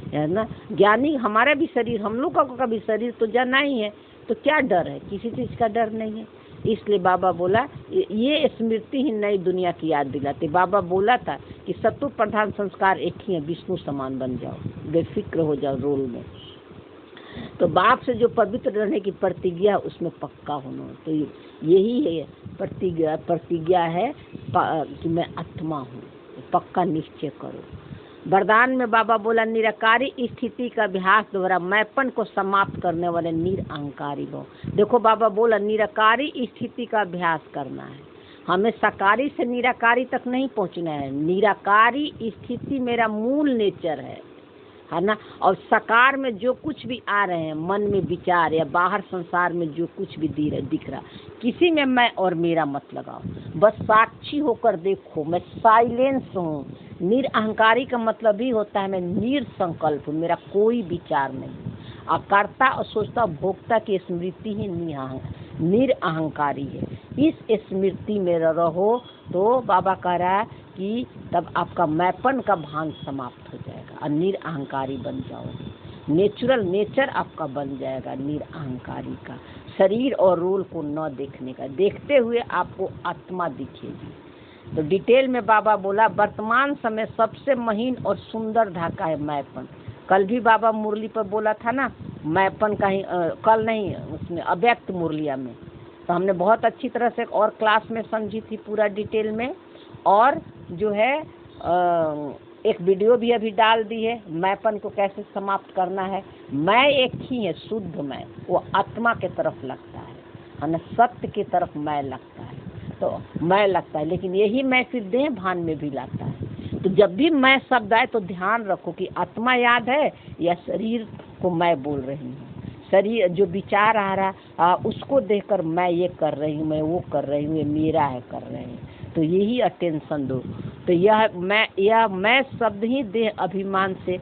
है ना। ज्ञानी हमारा भी शरीर, हम लोग का भी शरीर तो जाना ही है, तो क्या डर है, किसी चीज़ का डर नहीं है। इसलिए बाबा बोला ये स्मृति ही नई दुनिया की याद दिलाती। बाबा बोला था कि सत्व प्रधान संस्कार एक ही है, विष्णु समान बन जाओ, बेफिक्र हो जाओ रोल में। तो बाप से जो पवित्र रहने की प्रतिज्ञा उसमें पक्का होना। तो यही है प्रतिज्ञा है कि मैं आत्मा हूँ, पक्का निश्चय करो। वरदान में बाबा बोला निराकारी स्थिति का अभ्यास द्वारा मैपन को समाप्त करने वाले निरअहंकारी भव। देखो बाबा बोला निराकारी स्थिति का अभ्यास करना है, हमें साकारी से निराकारी तक नहीं पहुँचना है। निराकारी स्थिति मेरा मूल नेचर है ना। और साकार में जो कुछ भी आ रहे हैं मन में विचार या बाहर संसार में जो कुछ भी दिख रहा, किसी में मैं और मेरा मत लगाओ, बस साक्षी होकर देखो। मैं साइलेंस हूँ। निरअहंकारी का मतलब ही होता है मैं निरसंकल्प हूँ, मेरा कोई विचार नहीं। अकर्ता और सोचता भोक्ता की स्मृति ही निरअहंकारी है। इस स्मृति में रहो तो बाबा कह रहा है कि तब आपका मैपन का भान समाप्त हो जाएगा और निरअहंकारी बन जाओगे। नेचुरल नेचर आपका बन जाएगा निरअहंकारी का, शरीर और रोल को न देखने का, देखते हुए आपको आत्मा दिखेगी। तो डिटेल में बाबा बोला वर्तमान समय सबसे महीन और सुंदर ढाका है मैपन। कल भी बाबा मुरली पर बोला था ना मैपन का ही, कल नहीं उसमें अव्यक्त मुरलिया में, तो हमने बहुत अच्छी तरह से और क्लास में समझी थी पूरा डिटेल में। और जो है एक वीडियो भी अभी डाल दी है मैपन को कैसे समाप्त करना है। मैं एक ही है, शुद्ध मैं, वो आत्मा के तरफ लगता है ना, सत्य की तरफ मैं लगता है। तो मैं लगता है, लेकिन यही मैं फिर देह भान में भी लाता है। तो जब भी मैं शब्द आए तो ध्यान रखो कि आत्मा याद है या शरीर को मैं बोल रही हूँ। शरीर जो विचार आ रहा उसको देखकर मैं ये कर रही हूँ, मैं वो कर रही हूँ, ये मेरा है कर रहे हैं, तो यही अटेंशन दो। तो यह मैं शब्द ही देह अभिमान से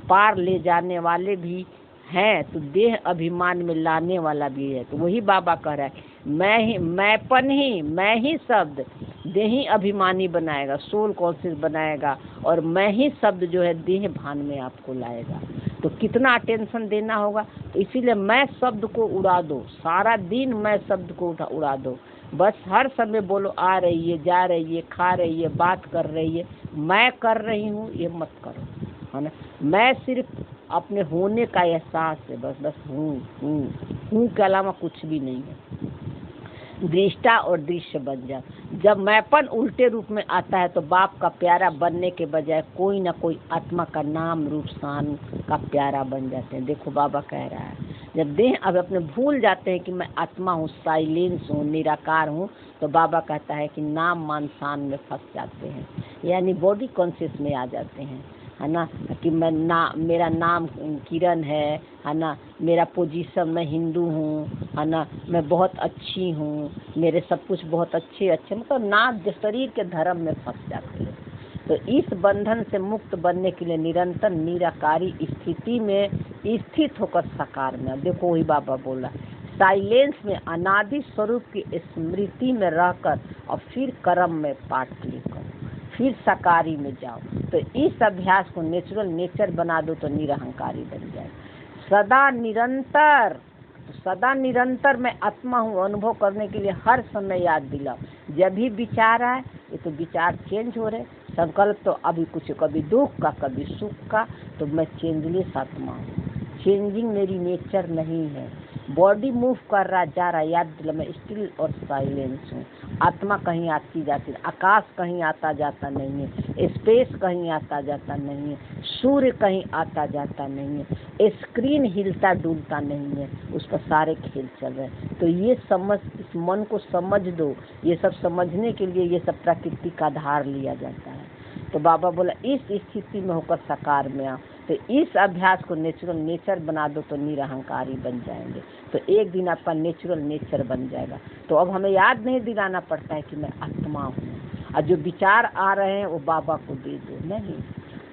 पार ले जाने वाले भी हैं, तो देह अभिमान में लाने वाला भी है। तो वही बाबा कह रहा है मैं ही शब्द देही अभिमानी बनाएगा, सोल कॉन्शियस बनाएगा, और मैं ही शब्द जो है देह भान में आपको लाएगा। तो कितना अटेंशन देना होगा। तो इसीलिए मैं शब्द को उड़ा दो, सारा दिन मैं शब्द को उड़ा दो। बस हर समय बोलो, आ रही है, जा रही है, खा रही है, बात कर रही है, मैं कर रही हूँ, ये मत करो, है ना। मैं सिर्फ अपने होने का एहसास है, बस हूँ के अलावा कुछ भी नहीं है। दृष्टा और दृश्य बन जा। जब मैंपन उल्टे रूप में आता है तो बाप का प्यारा बनने के बजाय कोई ना कोई आत्मा का नाम रूप शान का प्यारा बन जाते हैं। देखो बाबा कह रहा है, जब देह अब अपने भूल जाते हैं कि मैं आत्मा हूँ, साइलेंस हूँ, निराकार हूँ, तो बाबा कहता है कि नाम मान शान में फंस जाते हैं, यानी बॉडी कॉन्शियस में आ जाते हैं, है ना। कि मेरा नाम किरण है ना, मेरा पोजीशन, मैं हिंदू हूँ, है ना, मैं बहुत अच्छी हूँ, मेरे सब कुछ बहुत अच्छे, मतलब नाम शरीर के धर्म में फंस जाते हैं। तो इस बंधन से मुक्त बनने के लिए निरंतर निराकारी स्थिति में स्थित होकर साकार में, देखो वही बाबा बोला, साइलेंस में अनादि स्वरूप की स्मृति में रहकर और फिर कर्म में पाठ लेकर फिर साकारी में जाओ। तो इस अभ्यास को नेचुरल नेचर बना दो तो निरहंकारी बन जाए। सदा निरंतर मैं आत्मा हूँ अनुभव करने के लिए हर समय याद दिलाओ। जब भी विचार आए, ये तो विचार चेंज हो रहे, संकल्प तो अभी कुछ, कभी दुख का कभी सुख का, तो मैं चेंजलेस आत्मा हूँ, चेंजिंग मेरी नेचर नहीं है। बॉडी मूव कर रहा जा रहा, याद दिला मैं स्टिल और साइलेंस हूँ। आत्मा कहीं आती जाती, आकाश कहीं आता जाता नहीं है, स्पेस कहीं आता जाता नहीं है, सूर्य कहीं आता जाता नहीं है, स्क्रीन हिलता डुलता नहीं है, उस पर सारे खेल चल रहे हैं। तो ये समझ, इस मन को समझ दो। ये सब समझने के लिए ये सब प्रकृति का आधार लिया जाता है। तो बाबा बोला इस स्थिति में होकर साकार में आओ। तो इस अभ्यास को नेचुरल नेचर बना दो तो निरहंकारी बन जाएंगे। तो एक दिन आपका नेचुरल नेचर बन जाएगा। तो अब हमें याद नहीं दिलाना पड़ता है कि मैं आत्मा हूँ, और जो विचार आ रहे हैं वो बाबा को दे दो। नहीं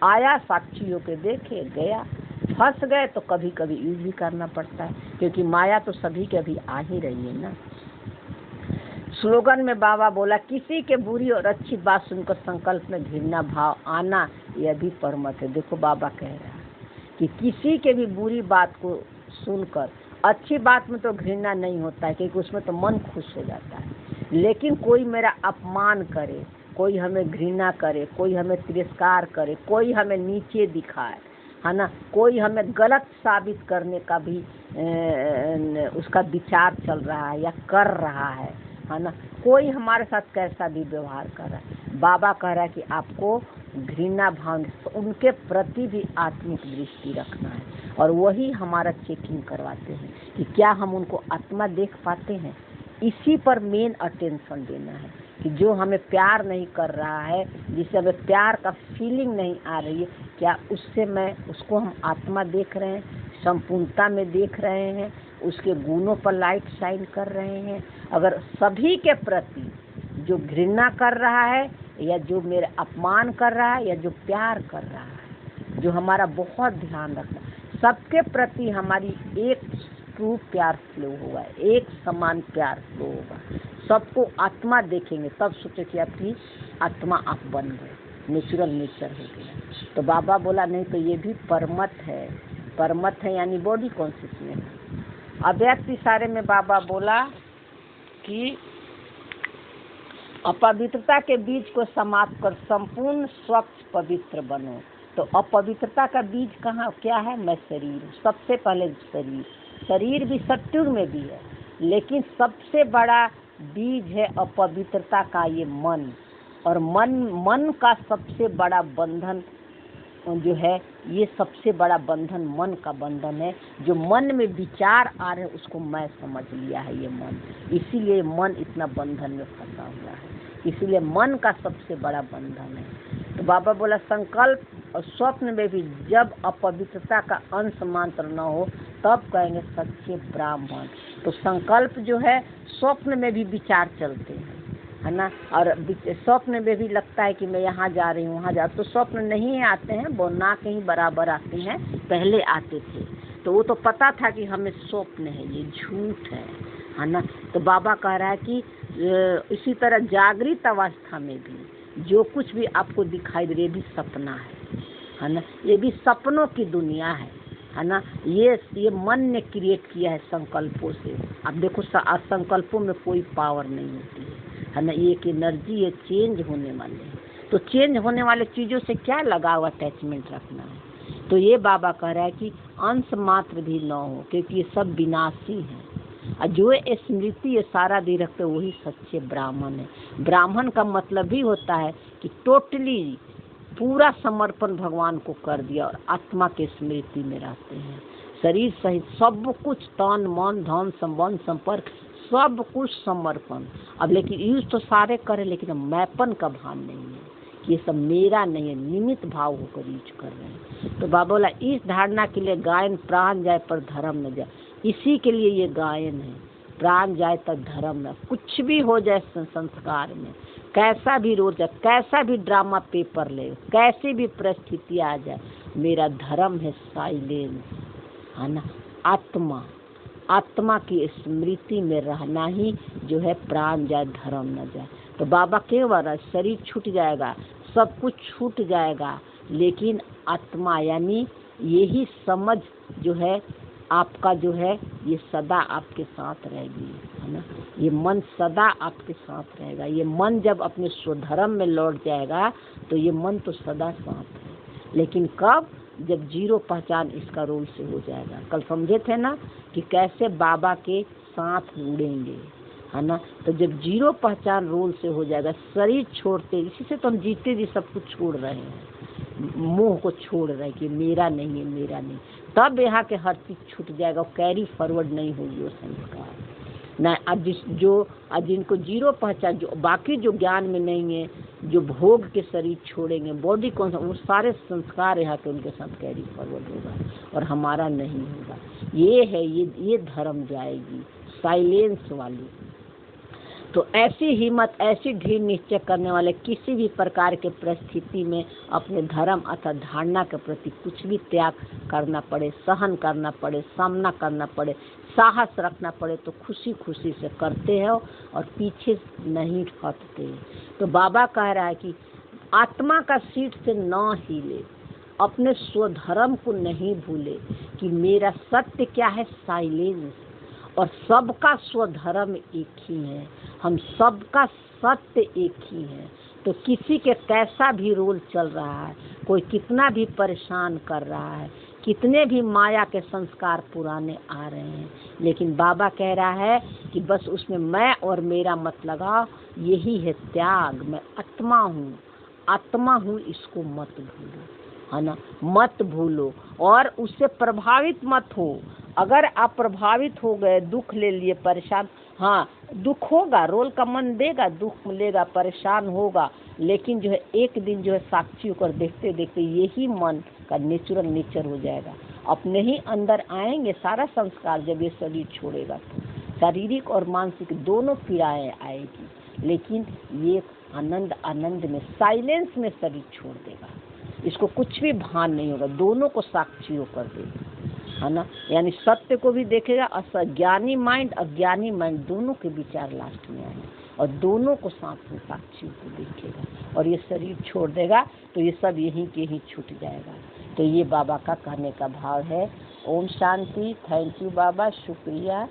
आया, साक्षी होके देखे, गया, फंस गए तो कभी कभी यूज भी करना पड़ता है, क्योंकि माया तो सभी के अभी आ ही रही है ना। स्लोगन में बाबा बोला, किसी के बुरी और अच्छी बात सुनकर संकल्प में घृणा भाव आना यह भी परमत है। देखो बाबा कह रहा है कि किसी के भी बुरी बात को सुनकर, अच्छी बात में तो घृणा नहीं होता है क्योंकि उसमें तो मन खुश हो जाता है, लेकिन कोई मेरा अपमान करे, कोई हमें घृणा करे, कोई हमें तिरस्कार करे, कोई हमें नीचे दिखाए, है ना, कोई हमें गलत साबित करने का भी उसका विचार चल रहा है या कर रहा है ना, कोई हमारे साथ कैसा भी व्यवहार कर रहा है, बाबा कह रहा है कि आपको घृणा भाव उनके प्रति भी आत्मिक दृष्टि रखना है। और वही हमारा चेकिंग करवाते हैं कि क्या हम उनको आत्मा देख पाते हैं। इसी पर मेन अटेंशन देना है कि जो हमें प्यार नहीं कर रहा है, जिससे हमें प्यार का फीलिंग नहीं आ रही है, क्या उसको हम आत्मा देख रहे हैं, संपूर्णता में देख रहे हैं, उसके गुणों पर लाइट शाइन कर रहे हैं। अगर सभी के प्रति जो घृणा कर रहा है, या जो मेरे अपमान कर रहा है, या जो प्यार कर रहा है, जो हमारा बहुत ध्यान रखना, सबके प्रति हमारी एक ट्रू प्यार फ्लो होगा, एक समान प्यार फ्लो होगा, सबको आत्मा देखेंगे, तब सोचे कि आपकी आत्मा आप बन गए, नेचुरल नेचर हो गया। तो बाबा बोला नहीं, तो ये भी परमत है यानी बॉडी कॉन्शियसनेस। अव्यक्त इशारे में बाबा बोला कि अपवित्रता के बीज को समाप्त कर संपूर्ण स्वच्छ पवित्र बनो। तो अपवित्रता का बीज क्या है? मैं शरीर। सबसे पहले शरीर भी सत्युग में भी है, लेकिन सबसे बड़ा बीज है अपवित्रता का ये मन। और मन का सबसे बड़ा बंधन जो है, ये सबसे बड़ा बंधन मन का बंधन है। जो मन में विचार आ रहे हैं उसको मैं समझ लिया है, ये मन, इसीलिए मन इतना बंधन में फंसा हुआ है, इसीलिए मन का सबसे बड़ा बंधन है। तो बाबा बोला संकल्प और स्वप्न में भी जब अपवित्रता का अंश मात्र न हो तब कहेंगे सच्चे ब्राह्मण। तो संकल्प जो है, स्वप्न में भी विचार चलते हैं, है ना, और स्वप्न में भी लगता है कि मैं यहाँ जा रही हूँ, वहाँ जा, तो स्वप्न नहीं आते हैं, वो ना कहीं बराबर आते हैं, पहले आते थे। तो वो तो पता था कि हमें स्वप्न है, ये झूठ है, है ना। तो बाबा कह रहा है कि इसी तरह जागृत अवस्था में भी जो कुछ भी आपको दिखाई दे रहा है ये भी सपना है ना। ये भी सपनों की दुनिया है ना। ये मन ने क्रिएट किया है संकल्पों से। अब देखो संकल्पों में कोई पावर नहीं होती है ना। ये एक एनर्जी, ये चेंज होने वाले हैं। तो चेंज होने वाले चीज़ों से क्या लगाव अटैचमेंट रखना है। तो ये बाबा कह रहा है कि अंश मात्र भी न हो, क्योंकि ये सब विनाशी है। और जो स्मृति ये सारा दे रखते वही सच्चे ब्राह्मण है। ब्राह्मण का मतलब भी होता है कि टोटली पूरा समर्पण भगवान को कर दिया और आत्मा के स्मृति में रहते हैं। शरीर सहित सब कुछ, तन मन धन संबंध संपर्क सब कुछ समर्पण। अब लेकिन यूज तो सारे करें, लेकिन मैपन का भान नहीं है कि ये सब मेरा नहीं है, निमित्त भाव होकर यूज कर रहे हैं। तो बाबा बोला इस धारणा के लिए गायन प्राण जाए पर धर्म न जाए। इसी के लिए ये गायन है, प्राण जाए तब धर्म न। कुछ भी हो जाए संस्कार में, कैसा भी रोल जाए, कैसा भी ड्रामा पेपर ले, कैसी भी परिस्थिति आ जाए, मेरा धर्म है साइलेंस, है ना। आत्मा की स्मृति में रहना ही जो है प्राण जाए धर्म न जाए। तो बाबा क्यों बोल रहा है शरीर छूट जाएगा, सब कुछ छूट जाएगा, लेकिन आत्मा यानी यही समझ जो है आपका जो है ये सदा आपके साथ रहेगी, है ना। ये मन सदा आपके साथ रहेगा। ये मन जब अपने स्वधर्म में लौट जाएगा तो ये मन तो सदा साथ है। लेकिन कब? जब जीरो पहचान इसका रोल से हो जाएगा। कल समझे थे ना कि कैसे बाबा के साथ उड़ेंगे, है ना। तो जब जीरो पहचान रोल से हो जाएगा, शरीर छोड़ते, इसी से तो हम जीते जी सब कुछ छोड़ रहे हैं, मोह को छोड़ रहे हैं कि मेरा नहीं है, मेरा नहीं। तब यहाँ के हर चीज छूट जाएगा, कैरी फॉरवर्ड नहीं होगी वो संस्कार ना। अब जिनको जीरो पहचान, जो बाकी जो ज्ञान में नहीं है, जो भोग के शरीर छोड़ेंगे, बॉडी कौन सा, वो सारे संस्कार यहाँ के उनके साथ कैरी फॉरवर्ड होगा और हमारा नहीं होगा। ये है ये धर्म जाएगी साइलेंस वाली। तो ऐसी हिम्मत, ऐसी दृढ़ निश्चय करने वाले किसी भी प्रकार के परिस्थिति में अपने धर्म अथवा धारणा के प्रति कुछ भी त्याग करना पड़े, सहन करना पड़े, सामना करना पड़े, साहस रखना पड़े, तो खुशी खुशी से करते हैं और पीछे नहीं हटते। तो बाबा कह रहा है कि आत्मा का सीट से न हिले, अपने स्वधर्म को नहीं भूले कि मेरा सत्य क्या है, साइलेंस, और सबका स्वधर्म एक ही है, हम सबका सत्य एक ही है। तो किसी के कैसा भी रोल चल रहा है, कोई कितना भी परेशान कर रहा है, कितने भी माया के संस्कार पुराने आ रहे हैं, लेकिन बाबा कह रहा है कि बस उसमें मैं और मेरा मत लगाओ, यही है त्याग। मैं आत्मा हूँ, इसको मत भूलो, है ना, मत भूलो और उससे प्रभावित मत हो। अगर आप प्रभावित हो गए, दुख ले लिए, परेशान, हाँ दुख होगा, रोल का मन देगा, दुख लेगा, परेशान होगा, लेकिन जो है एक दिन जो है साक्षी होकर देखते देखते यही मन का नेचुरल नेचर हो जाएगा। अपने ही अंदर आएंगे सारा संस्कार। जब ये शरीर छोड़ेगा तो शारीरिक और मानसिक दोनों पीड़ाएं आएगी, लेकिन ये आनंद में, साइलेंस में शरीर छोड़ देगा। इसको कुछ भी भान नहीं होगा, दोनों को साक्षी होकर देगा, है ना। यानी सत्य को भी देखेगा, ज्ञानी माइंड, अज्ञानी माइंड, दोनों के विचार लास्ट में आए और दोनों को साथ में साक्षी को देखेगा और ये शरीर छोड़ देगा तो ये सब यहीं के ही छूट जाएगा। तो ये बाबा का कहने का भाव है। ओम शांति। थैंक यू बाबा, शुक्रिया।